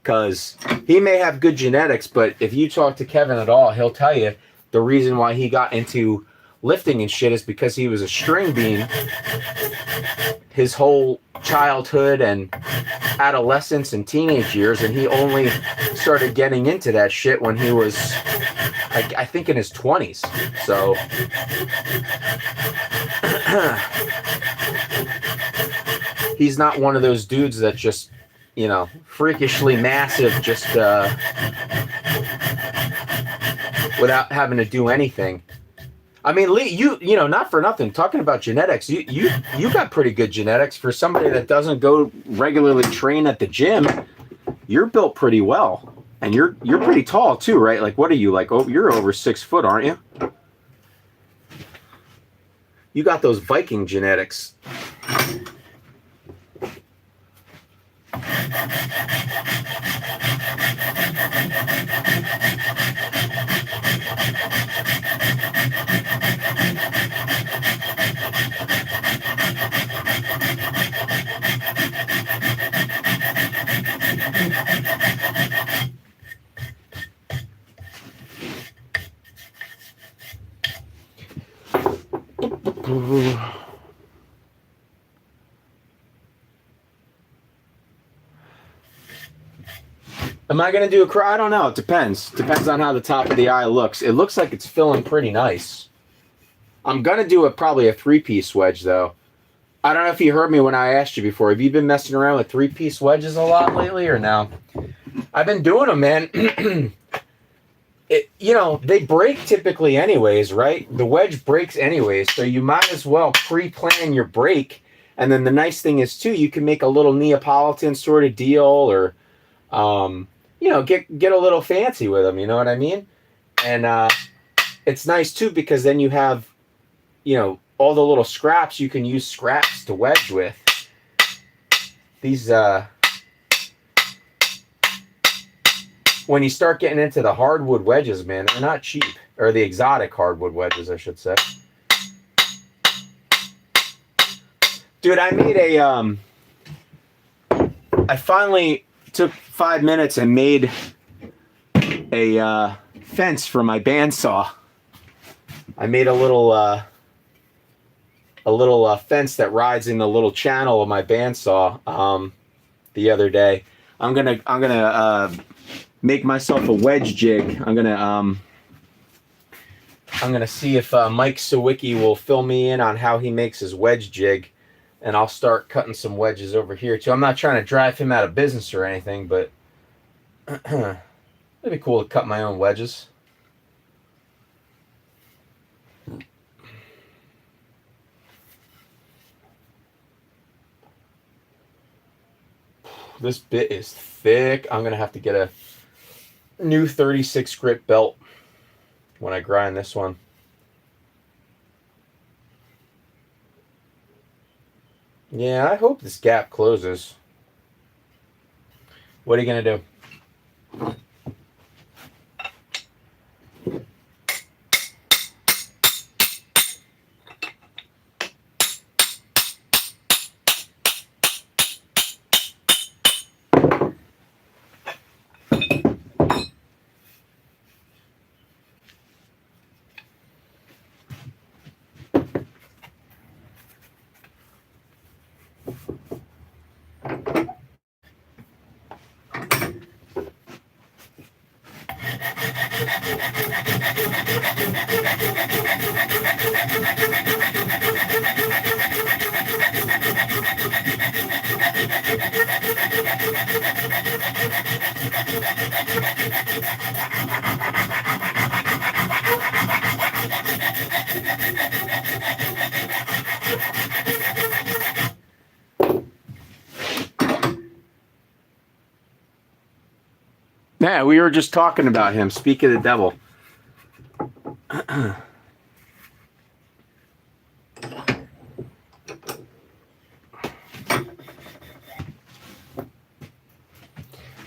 Because he may have good genetics, but if you talk to Kevin at all, he'll tell you the reason why he got into lifting and shit is because he was a string bean his whole childhood and adolescence and teenage years, and he only started getting into that shit when he was, I think, in his 20s. So he's not one of those dudes that just, you know, freakishly massive, just without having to do anything. I mean, Lee, you know, not for nothing, talking about genetics, you got pretty good genetics for somebody that doesn't go regularly train at the gym. You're built pretty well, and you're pretty tall too, right? Like, what are you, like? Oh, you're over 6 foot, aren't you? You got those Viking genetics. Am I going to do a cry? I don't know. It depends. Depends on how the top of the eye looks. It looks like it's filling pretty nice. I'm going to do probably a 3-piece wedge, though. I don't know if you heard me when I asked you before. Have you been messing around with 3-piece wedges a lot lately or no? I've been doing them, man. You know, they break typically anyways, right? The wedge breaks anyways, so you might as well pre-plan your break. And then the nice thing is, too, you can make a little Neapolitan sort of deal, or you know, get a little fancy with them, you know what I mean? And it's nice, too, because then you have, you know, all the little scraps. You can use scraps to wedge with. These, when you start getting into the hardwood wedges, man, they're not cheap. Or the exotic hardwood wedges, I should say. Dude, I made I finally took 5 minutes and made a fence for my bandsaw. I made a little fence that rides in the little channel of my bandsaw the other day. I'm gonna make myself a wedge jig. I'm gonna see if Mike Sawicki will fill me in on how he makes his wedge jig. And I'll start cutting some wedges over here, too. I'm not trying to drive him out of business or anything, but it'd be cool to cut my own wedges. This bit is thick. I'm going to have to get a new 36 grit belt when I grind this one. Yeah, I hope this gap closes. What are you going to do? Yeah, we were just talking about him. Speak of the devil.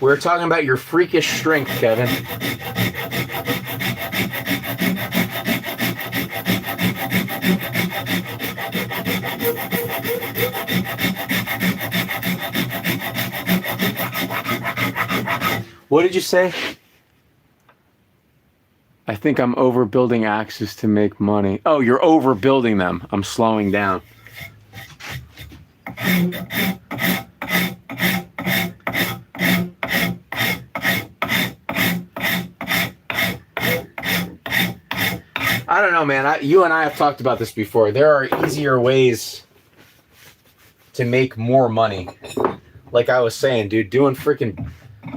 We were talking about your freakish strength, Kevin. What did you say? I think I'm overbuilding axes to make money. Oh, you're overbuilding them. I'm slowing down. I don't know, man. You and I have talked about this before. There are easier ways to make more money. Like I was saying, dude, doing freaking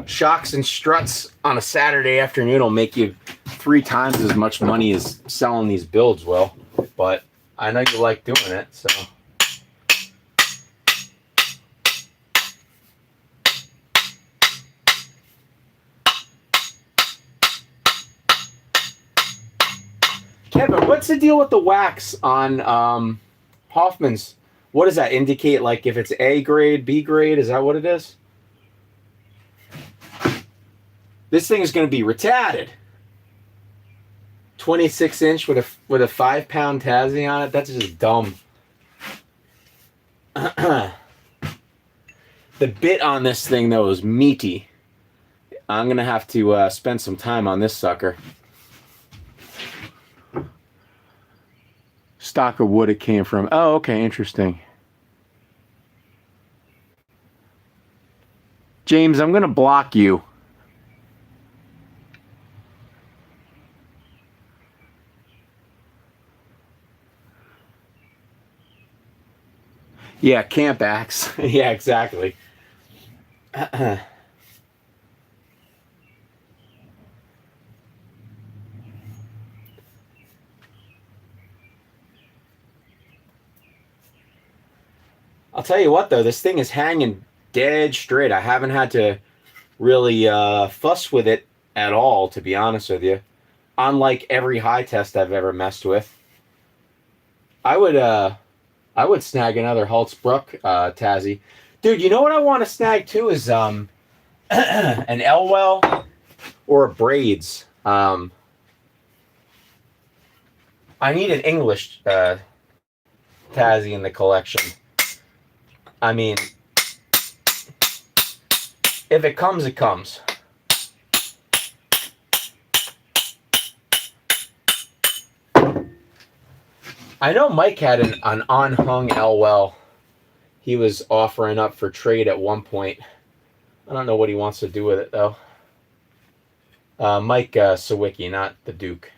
shocks and struts on a Saturday afternoon will make you 3 times as much money as selling these builds will. But I know you like doing it, so. Kevin, what's the deal with the wax on Hoffman's? What does that indicate? Like if it's A grade, B grade, is that what it is? This thing is going to be retarded. 26-inch with a 5-pound Tassie on it. That's just dumb. The bit on this thing though is meaty. I'm gonna have to spend some time on this sucker. Stock of wood it came from. Oh, okay, interesting. James, I'm gonna block you. Yeah, camp axe. Yeah, exactly. I'll tell you what, though, this thing is hanging dead straight. I haven't had to really fuss with it at all, to be honest with you. Unlike every high test I've ever messed with. I would snag another Halsbrook Tassie. Dude, you know what I want to snag too is an Elwell or a Braids. I need an English Tassie in the collection. I mean, if it comes, it comes. I know Mike had an unhung Elwell he was offering up for trade at one point. I don't know what he wants to do with it, though. Mike Sawicki, not the Duke.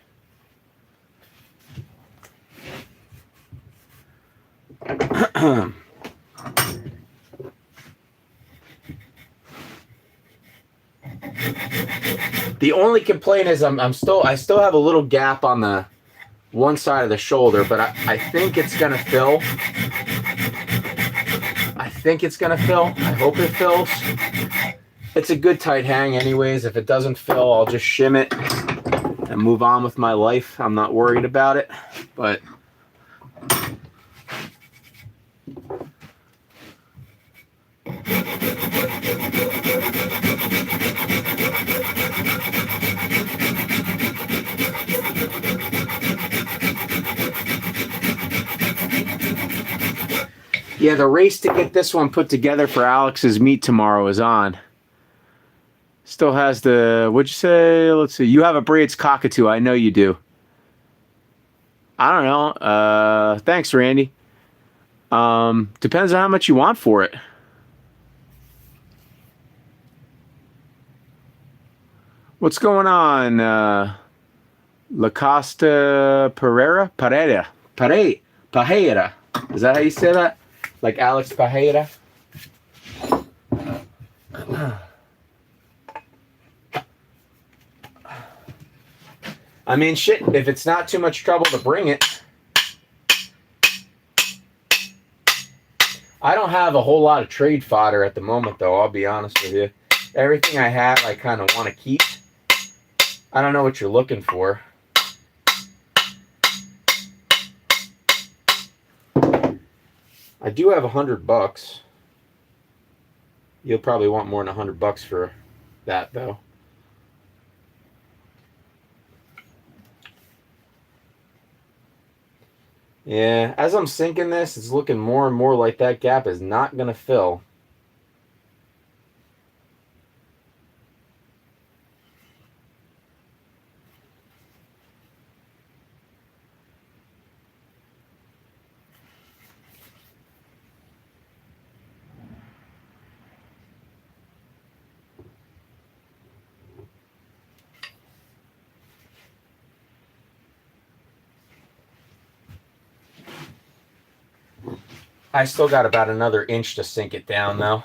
The only complaint is I still have a little gap on the one side of the shoulder, but I think it's gonna fill. I think it's gonna fill. I hope it fills. It's a good tight hang anyways. If it doesn't fill, I'll just shim it and move on with my life. I'm not worried about it, but yeah, the race to get this one put together for Alex's meet tomorrow is on. Still has the, what'd you say? Let's see. You have a Braids cockatoo. I know you do. I don't know. Thanks, Randy. Depends on how much you want for it. What's going on? La Costa Pajera. Is that how you say that? Like Alex Pajera? I mean, shit, if it's not too much trouble to bring it. I don't have a whole lot of trade fodder at the moment, though, I'll be honest with you. Everything I have, I kind of want to keep. I don't know what you're looking for. I do have $100. You'll probably want more than $100 for that, though. Yeah, as I'm sinking this, it's looking more and more like that gap is not going to fill. I still got about another inch to sink it down though.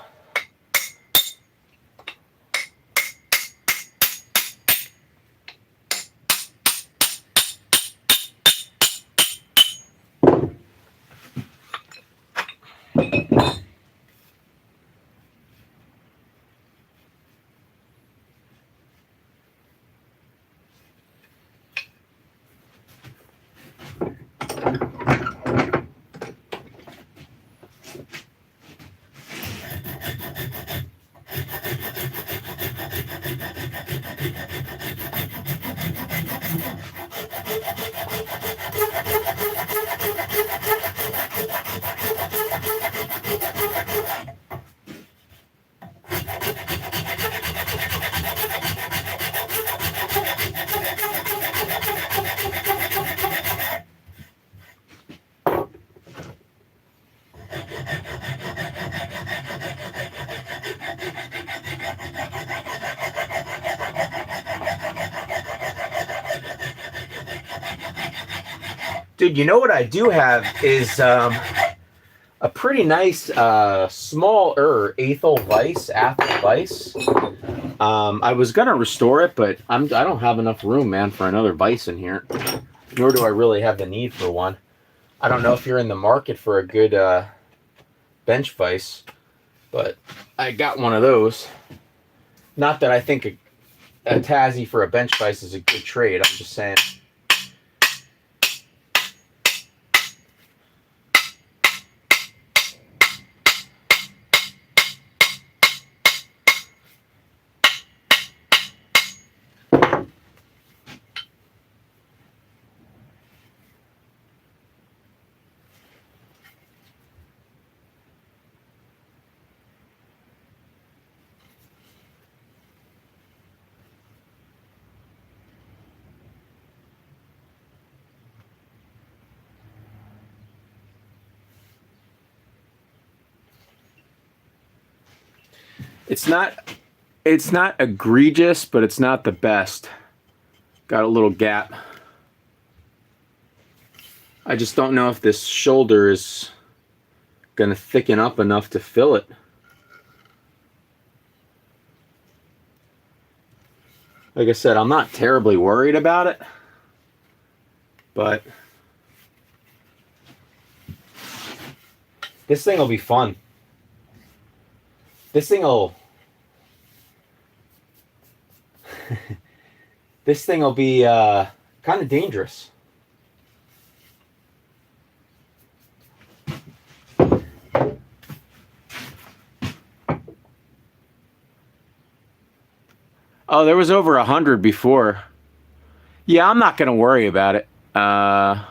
Dude, you know what I do have is a pretty nice smaller Athol Vice, I was gonna restore it, but I don't have enough room, man, for another Vice in here. Nor do I really have the need for one. I don't know if you're in the market for a good bench Vice, but I got one of those. Not that I think a Tassie for a bench Vice is a good trade. I'm just saying. It's not egregious, but it's not the best. Got a little gap. I just don't know if this shoulder is going to thicken up enough to fill it. Like I said, I'm not terribly worried about it, but this thing will be fun. This thing will be kind of dangerous. Oh, there was over 100 before. Yeah, I'm not going to worry about it. Oh.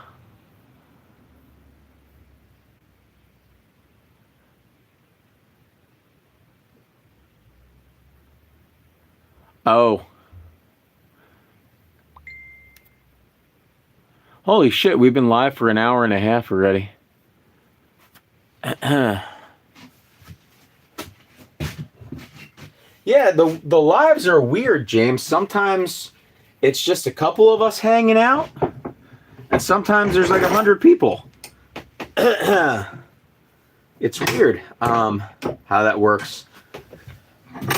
Holy shit, we've been live for an hour and a half already. Yeah, the lives are weird, James. Sometimes it's just a couple of us hanging out, and sometimes there's like 100 people. It's weird how that works.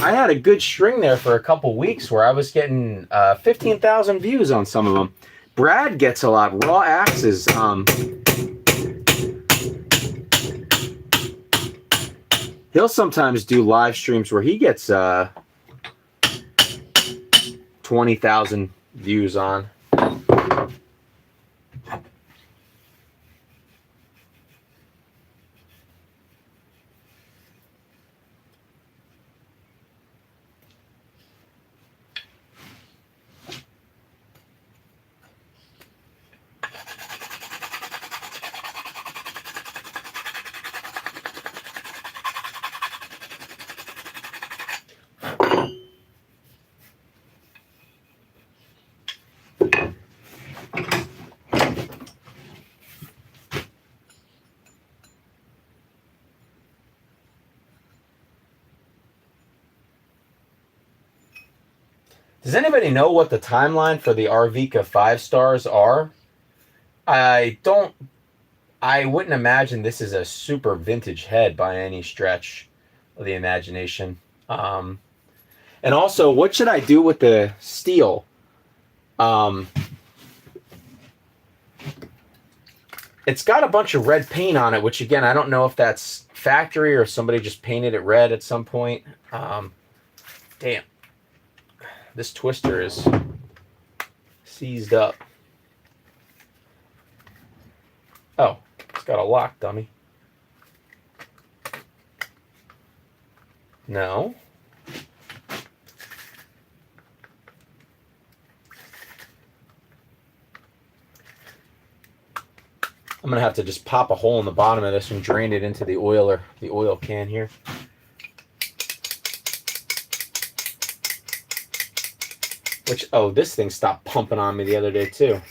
I had a good string there for a couple weeks where I was getting 15,000 views on some of them. Brad gets a lot. Raw Axes. He'll sometimes do live streams where he gets 20,000 views on. Does anybody know what the timeline for the Arvika 5 stars are? I don't I wouldn't imagine this is a super vintage head by any stretch of the imagination. And also, what should I do with the steel? It's got a bunch of red paint on it, which again, I don't know if that's factory or somebody just painted it red at some point. Damn. This twister is seized up. Oh, it's got a lock, dummy. No. I'm gonna have to just pop a hole in the bottom of this and drain it into the oil can here. Which, oh, this thing stopped pumping on me the other day too.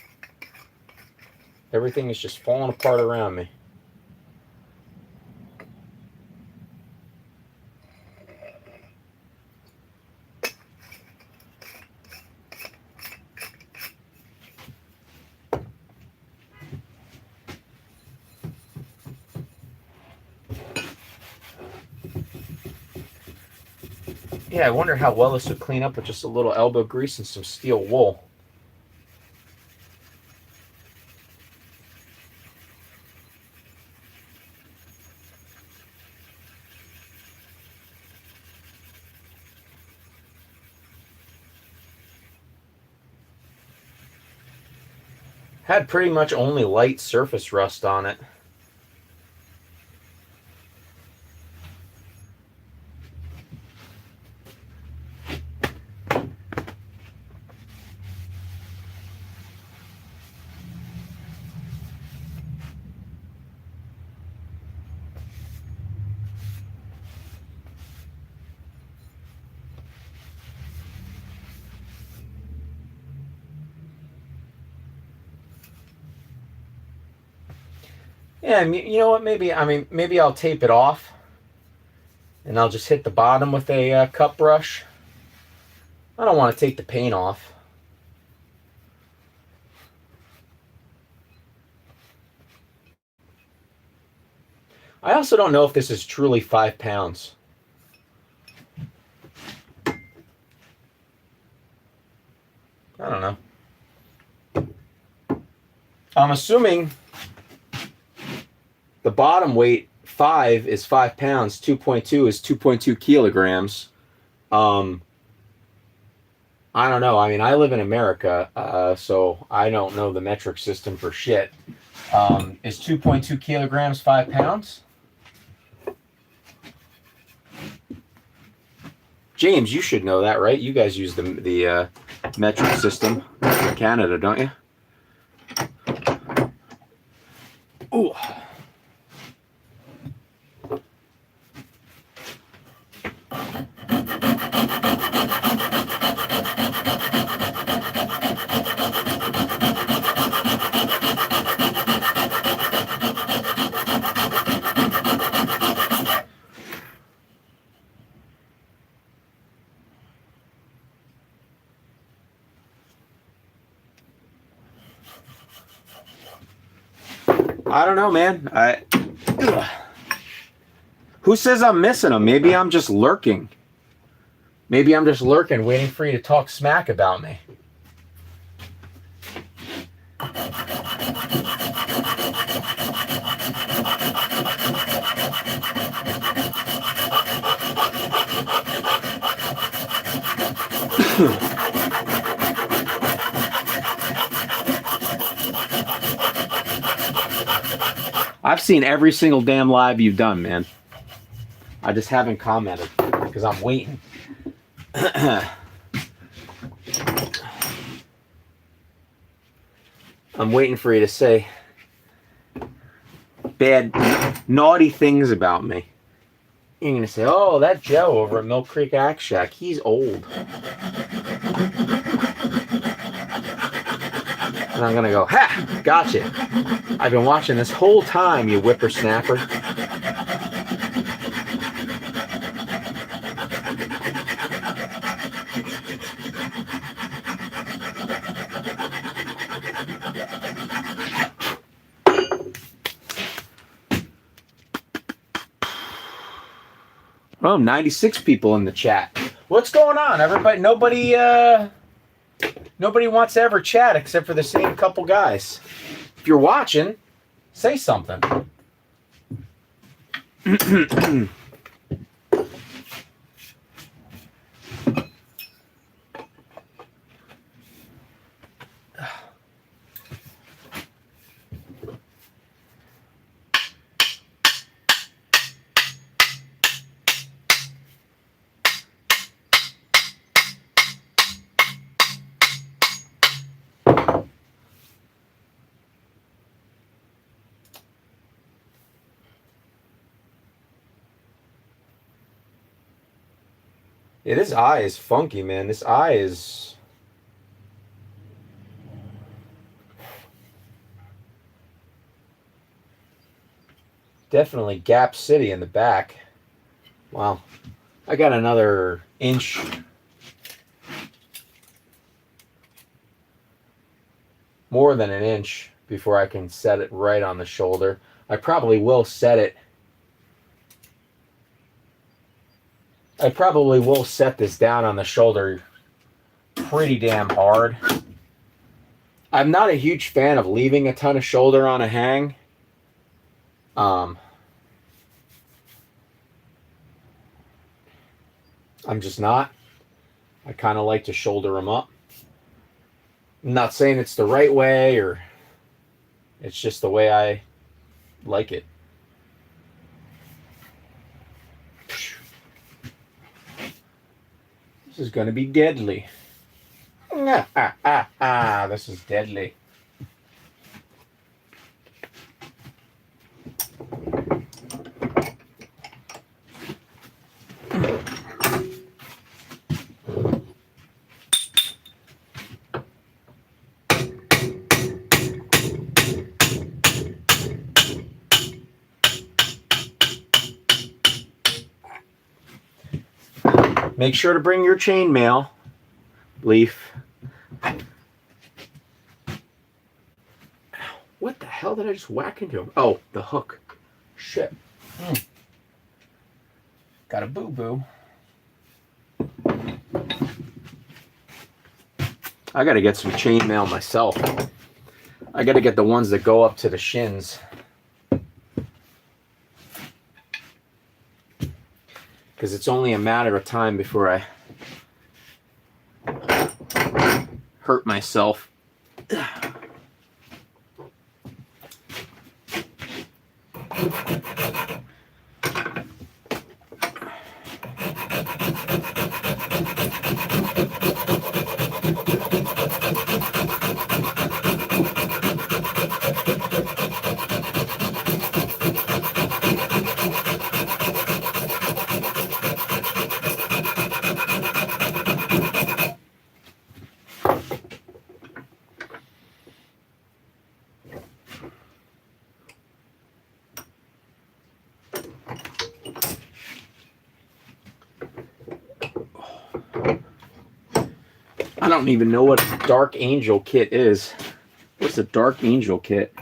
Everything is just falling apart around me. Yeah, I wonder how well this would clean up with just a little elbow grease and some steel wool. Had pretty much only light surface rust on it. Yeah, you know what? Maybe I'll tape it off, and I'll just hit the bottom with a cup brush. I don't want to take the paint off. I also don't know if this is truly 5 pounds. I don't know. I'm assuming the bottom weight 5 is 5 pounds, 2.2 is 2.2 kilograms. I don't know. I mean, I live in America, so I don't know the metric system for shit. Is 2.2 kilograms 5 pounds? James, you should know that, right? You guys use the metric system in Canada, don't you? Ooh. I don't know, man. Who says I'm missing them? Maybe I'm just lurking. Maybe I'm just lurking, waiting for you to talk smack about me. I've seen every single damn live you've done, man. I just haven't commented because I'm waiting. I'm waiting for you to say bad, naughty things about me. You're going to say, oh, that Joe over at Mill Creek Axe Shack, he's old. And I'm going to go, ha, gotcha. I've been watching this whole time, you whippersnapper. Oh, 96 people in the chat. What's going on, everybody? Nobody wants to ever chat except for the same couple guys. If you're watching, say something. Yeah, this eye is funky, man. This eye is... definitely Gap City in the back. Wow. I got another inch. More than an inch before I can set it right on the shoulder. I probably will set it. I probably will set this down on the shoulder pretty damn hard. I'm not a huge fan of leaving a ton of shoulder on a hang. I'm just not. I kind of like to shoulder them up. I'm not saying it's the right way, or it's just the way I like it. This is going to be deadly. This is deadly. Make sure to bring your chainmail, Leaf. What the hell did I just whack into him? Oh, the hook. Shit. Got a boo-boo. I got to get some chainmail myself. I got to get the ones that go up to the shins. Because it's only a matter of time before I hurt myself. I don't even know what a Dark Angel kit is. What's a Dark Angel kit?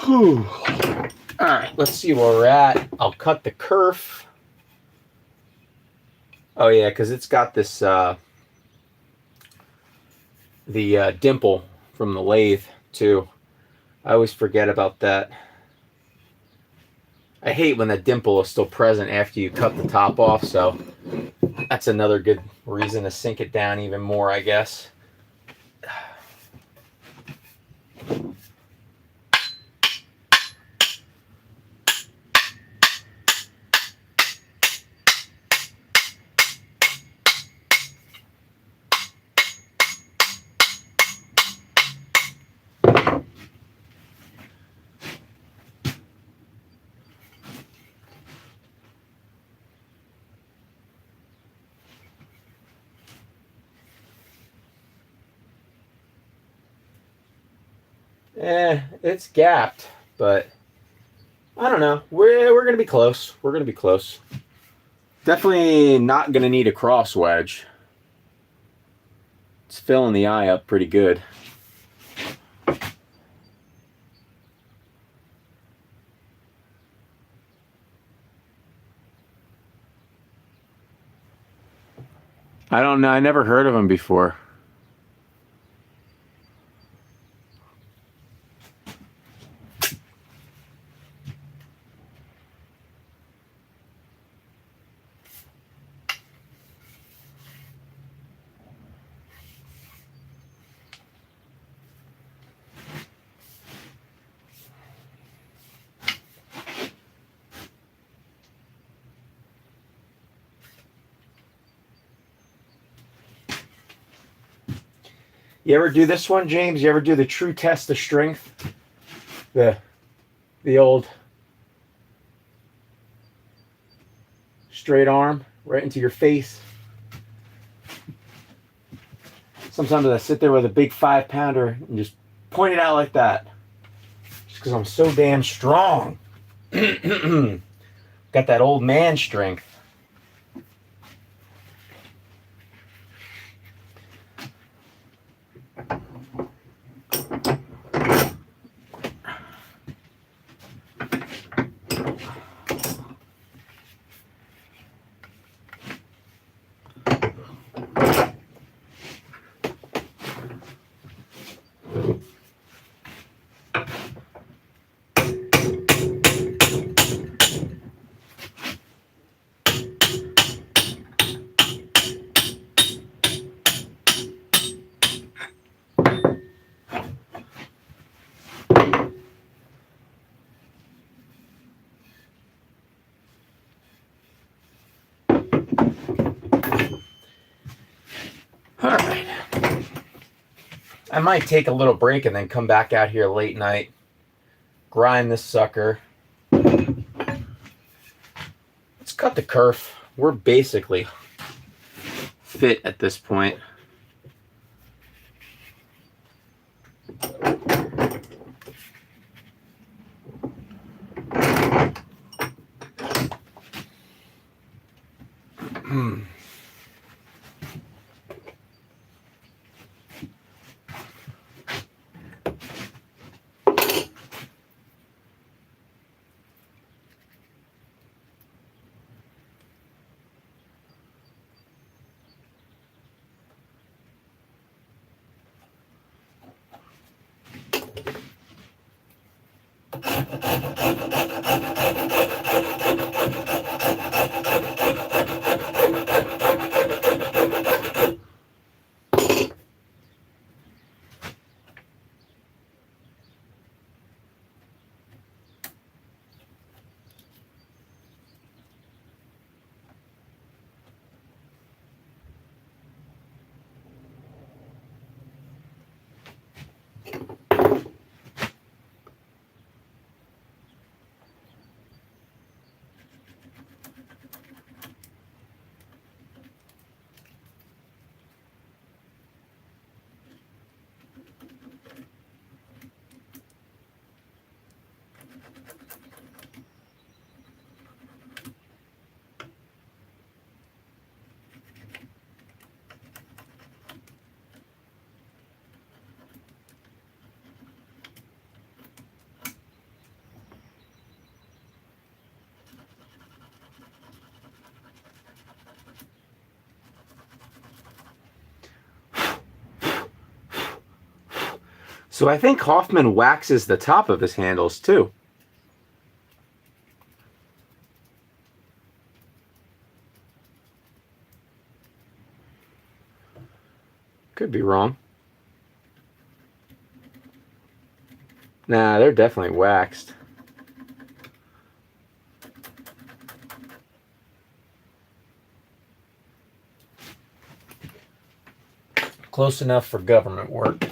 Whew. All right, let's see where we're at. I'll cut the kerf. Oh yeah, because it's got this the dimple from the lathe too. I always forget about that. I hate when the dimple is still present after you cut the top off, so that's another good reason to sink it down even more, I guess. It's gapped, but I don't know. We're gonna be close. We're gonna be close. Definitely not gonna need a cross wedge. It's filling the eye up pretty good. I don't know. I never heard of them before. You ever do this one, James? You ever do the true test of strength? The old straight arm right into your face. Sometimes I sit there with a big 5-pounder and just point it out like that. Just because I'm so damn strong. Got that old man strength. All right. I might take a little break and then come back out here late night, grind this sucker. Let's cut the kerf. We're basically fit at this point. So I think Hoffman waxes the top of his handles too. Could be wrong. Nah, they're definitely waxed. Close enough for government work.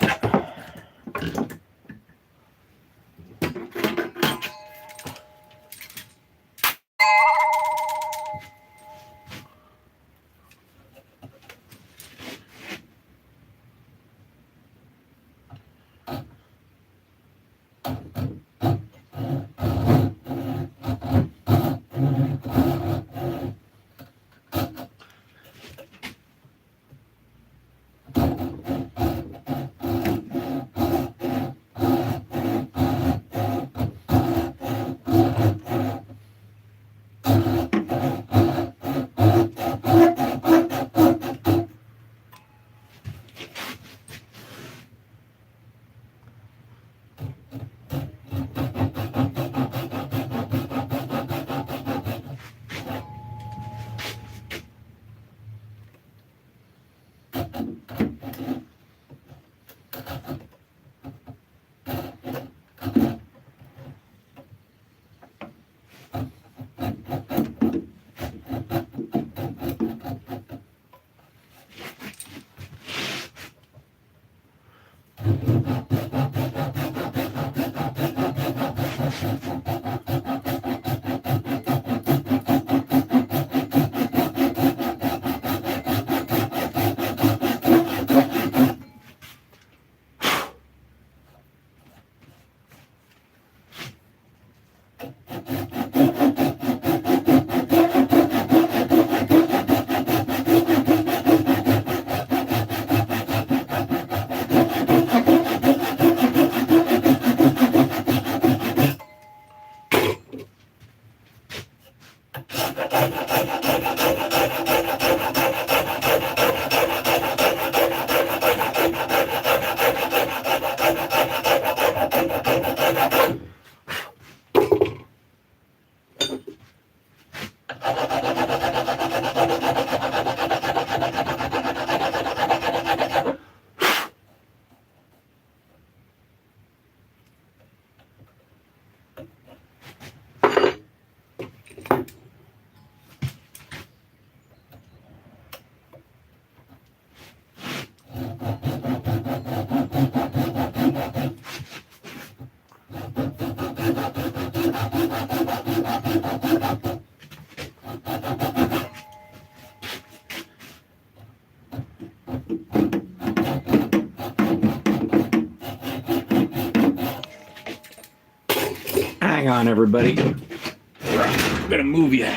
Hang on, everybody. I'm gonna move you.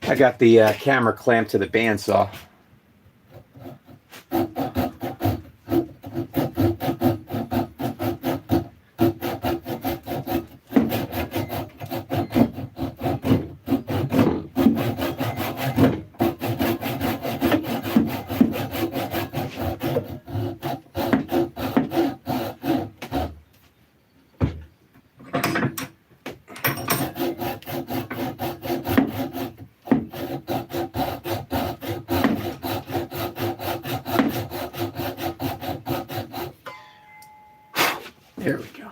I got the camera clamped to the bandsaw. There we go.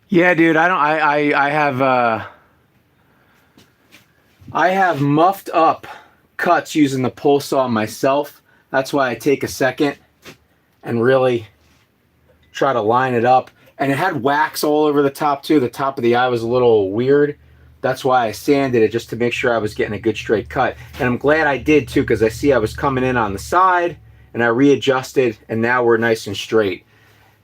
Yeah, dude, I have muffed up cuts using the pull saw myself. That's why I take a second and really try to line it up. And it had wax all over the top too. The top of the eye was a little weird. That's why I sanded it, just to make sure I was getting a good straight cut. And I'm glad I did too, because I see I was coming in on the side and I readjusted and now we're nice and straight.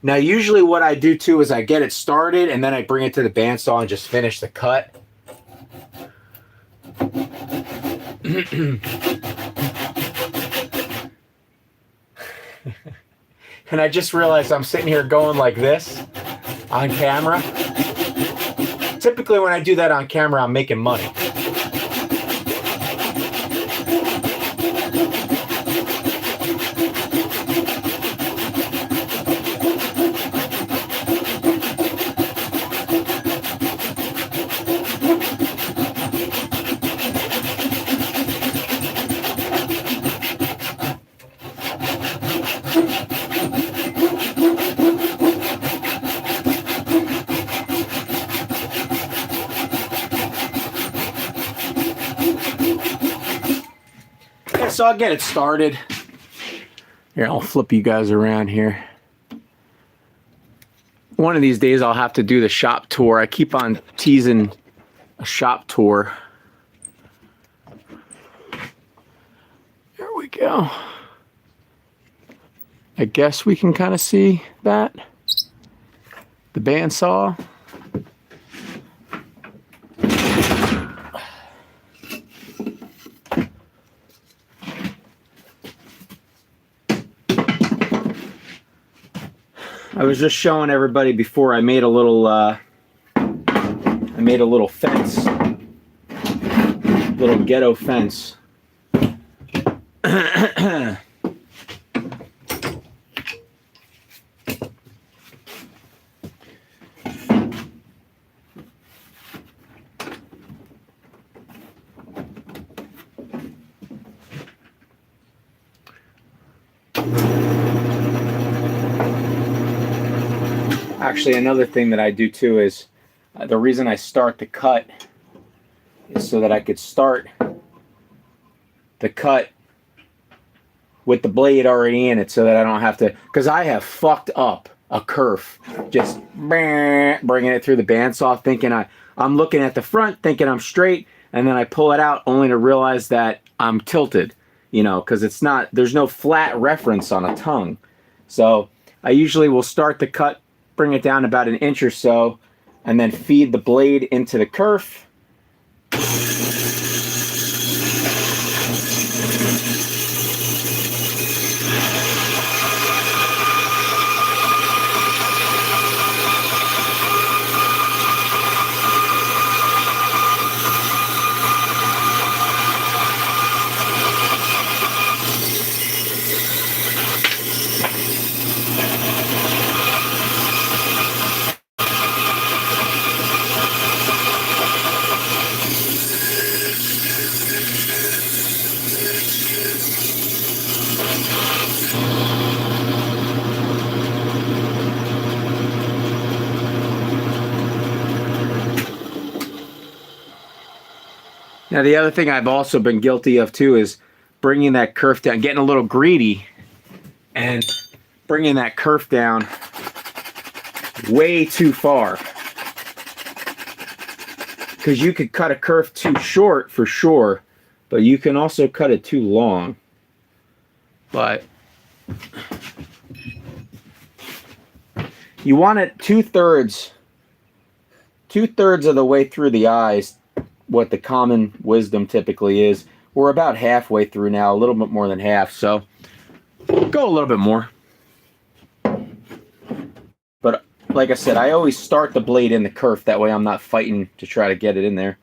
Now, usually what I do too is I get it started and then I bring it to the bandsaw and just finish the cut. And I just realized I'm sitting here going like this on camera. Typically when I do that on camera, I'm making money. So I'll get it started. Here, I'll flip you guys around here. One of these days I'll have to do the shop tour. I keep on teasing a shop tour. There we go. I guess we can kind of see that. The bandsaw. I was just showing everybody before I made a little fence, little ghetto fence. Actually, another thing that I do too is the reason I start the cut is so that I could start the cut with the blade already in it, so that I don't have to, because I have fucked up a kerf just bringing it through the bandsaw, thinking I'm looking at the front thinking I'm straight, and then I pull it out only to realize that I'm tilted, you know, because there's no flat reference on a tongue. So I usually will start the cut, bring it down about an inch or so, and then feed the blade into the kerf. Now, the other thing I've also been guilty of too is bringing that kerf down, getting a little greedy and bringing that kerf down way too far. Because you could cut a kerf too short for sure, but you can also cut it too long. But you want it two-thirds of the way through the eyes, what the common wisdom typically is. We're about halfway through now, a little bit more than half, so go a little bit more. But like I said, I always start the blade in the kerf, that way I'm not fighting to try to get it in there.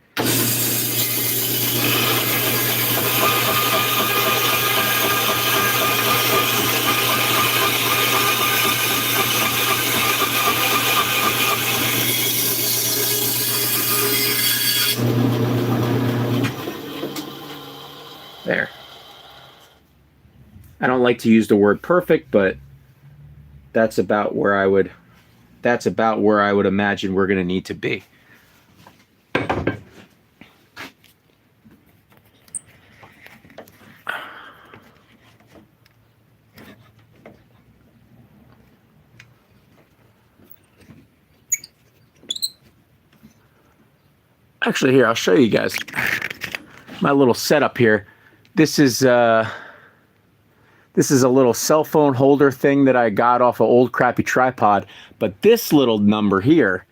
There. I don't like to use the word perfect, but that's about where I would imagine we're going to need to be. Actually, here, I'll show you guys my little setup here. This is a little cell phone holder thing that I got off an old crappy tripod. But this little number here,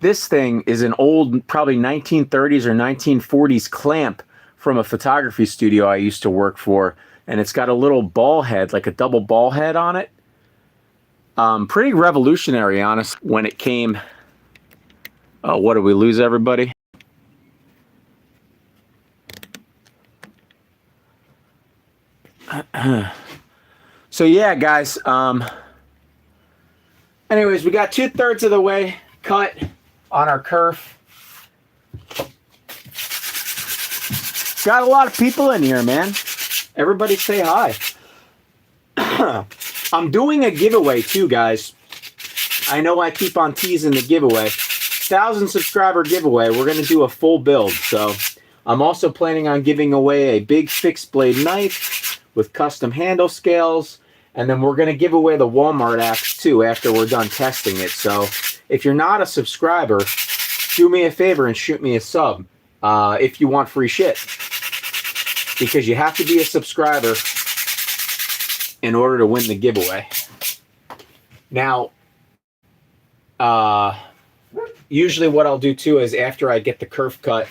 this thing is an old, probably 1930s or 1940s clamp from a photography studio I used to work for. And it's got a little ball head, like a double ball head on it. Pretty revolutionary, honestly, when it came. Oh, what did we lose, everybody? So yeah, guys, anyways, we got 2/3 of the way cut on our kerf. Got a lot of people in here, man. Everybody say hi. I'm doing a giveaway too, guys. I know I keep on teasing the giveaway. 1,000 subscriber giveaway. We're going to do a full build. So I'm also planning on giving away a big fixed blade knife with custom handle scales. And then we're going to give away the Walmart axe too after we're done testing it. So if you're not a subscriber, do me a favor and shoot me a sub if you want free shit. Because you have to be a subscriber in order to win the giveaway. Now, usually what I'll do too is after I get the kerf cut,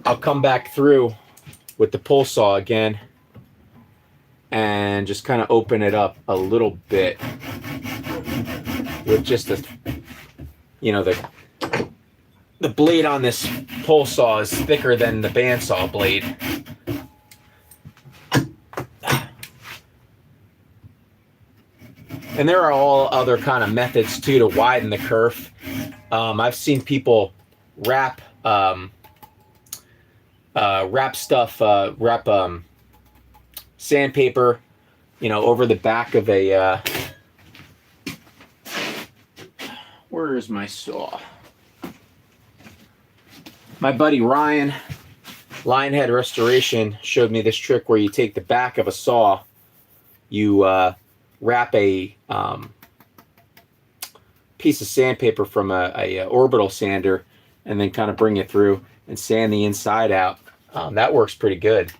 I'll come back through with the pull saw again and just kind of open it up a little bit with just the, you know, the blade on this pull saw is thicker than the bandsaw blade. And there are all other kind of methods too to widen the kerf. I've seen people wrap sandpaper, you know, over the back of a, where is my saw? My buddy Ryan, Lionhead Restoration, showed me this trick where you take the back of a saw, you wrap a piece of sandpaper from a orbital sander and then kind of bring it through and sand the inside out. That works pretty good.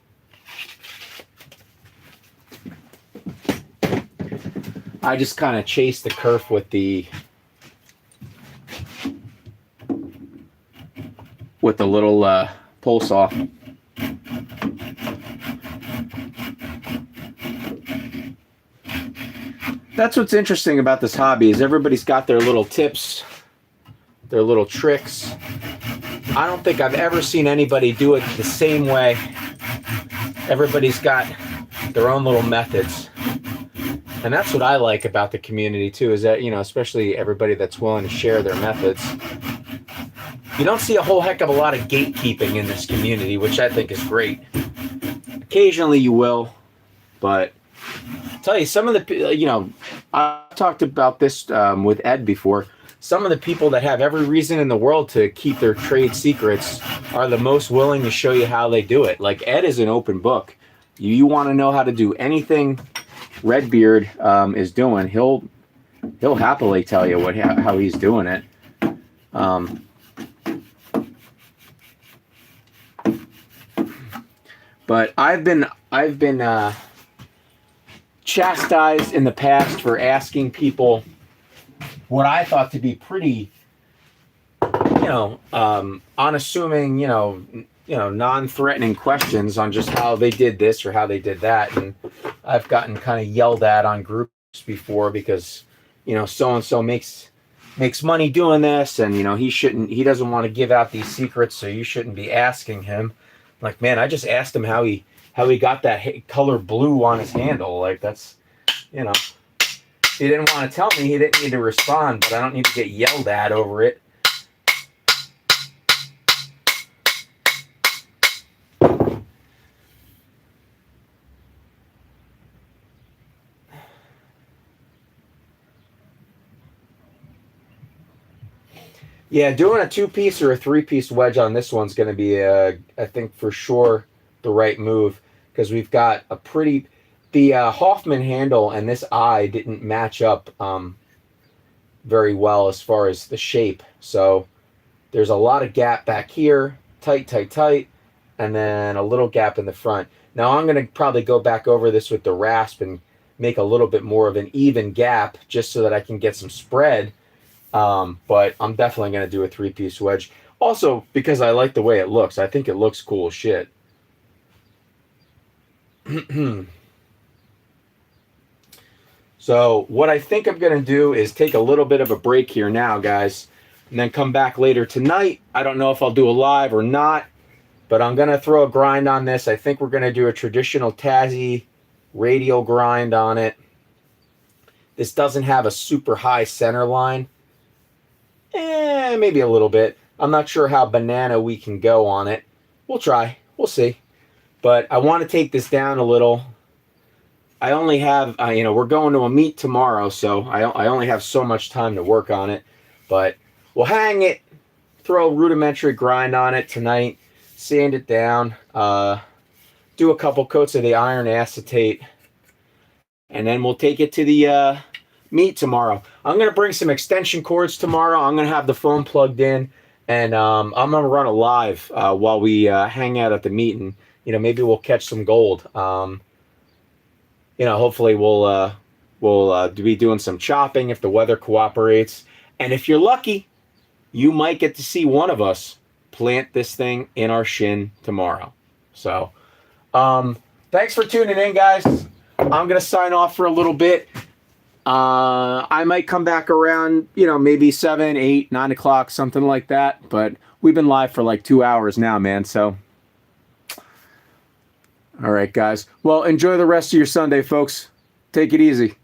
I just kind of chase the kerf with the little pole saw. That's what's interesting about this hobby is everybody's got their little tips, their little tricks. I don't think I've ever seen anybody do it the same way. Everybody's got their own little methods. And that's what I like about the community too, is that, you know, especially everybody that's willing to share their methods. You don't see a whole heck of a lot of gatekeeping in this community, which I think is great. Occasionally you will, but I'll tell you, some of the, you know, I've talked about this with Ed before. Some of the people that have every reason in the world to keep their trade secrets are the most willing to show you how they do it. Like Ed is an open book. You want to know how to do anything Redbeard is doing, he'll happily tell you how he's doing it. But I've been chastised in the past for asking people what I thought to be pretty, you know, unassuming, you know, non-threatening questions on just how they did this or how they did that. And I've gotten kind of yelled at on groups before because, you know, so-and-so makes money doing this, and, you know, he doesn't want to give out these secrets, so you shouldn't be asking him. Like, man, I just asked him how he got that color blue on his handle. Like, that's, you know, he didn't want to tell me, he didn't need to respond, but I don't need to get yelled at over it. Yeah, doing a 2-piece or a 3-piece wedge on this one's going to be, I think for sure, the right move, because we've got a pretty, the Hoffman handle and this eye didn't match up very well as far as the shape. So there's a lot of gap back here, tight, and then a little gap in the front. Now I'm going to probably go back over this with the rasp and make a little bit more of an even gap just so that I can get some spread. But I'm definitely going to do a 3-piece wedge. Also, because I like the way it looks. I think it looks cool as shit. So what I think I'm going to do is take a little bit of a break here now, guys, and then come back later tonight. I don't know if I'll do a live or not, but I'm going to throw a grind on this. I think we're going to do a traditional Tassie radial grind on it. This doesn't have a super high center line. Maybe a little bit. I'm not sure how banana we can go on it. We'll try. We'll see. But I want to take this down a little. I only have, you know, we're going to a meet tomorrow, so I only have so much time to work on it. But we'll hang it, throw a rudimentary grind on it tonight, sand it down, do a couple coats of the iron acetate, and then we'll take it to the meet tomorrow. I'm going to bring some extension cords tomorrow. I'm going to have the phone plugged in, and I'm going to run it live while we hang out at the meet, and, you know, maybe we'll catch some gold. You know, hopefully we'll be doing some chopping if the weather cooperates. And if you're lucky, you might get to see one of us plant this thing in our shin tomorrow. So, thanks for tuning in, guys. I'm going to sign off for a little bit. I might come back around, you know, maybe 7, 8, 9 o'clock, something like that. But we've been live for like 2 hours now, man. So, all right, guys. Well, enjoy the rest of your Sunday, folks. Take it easy.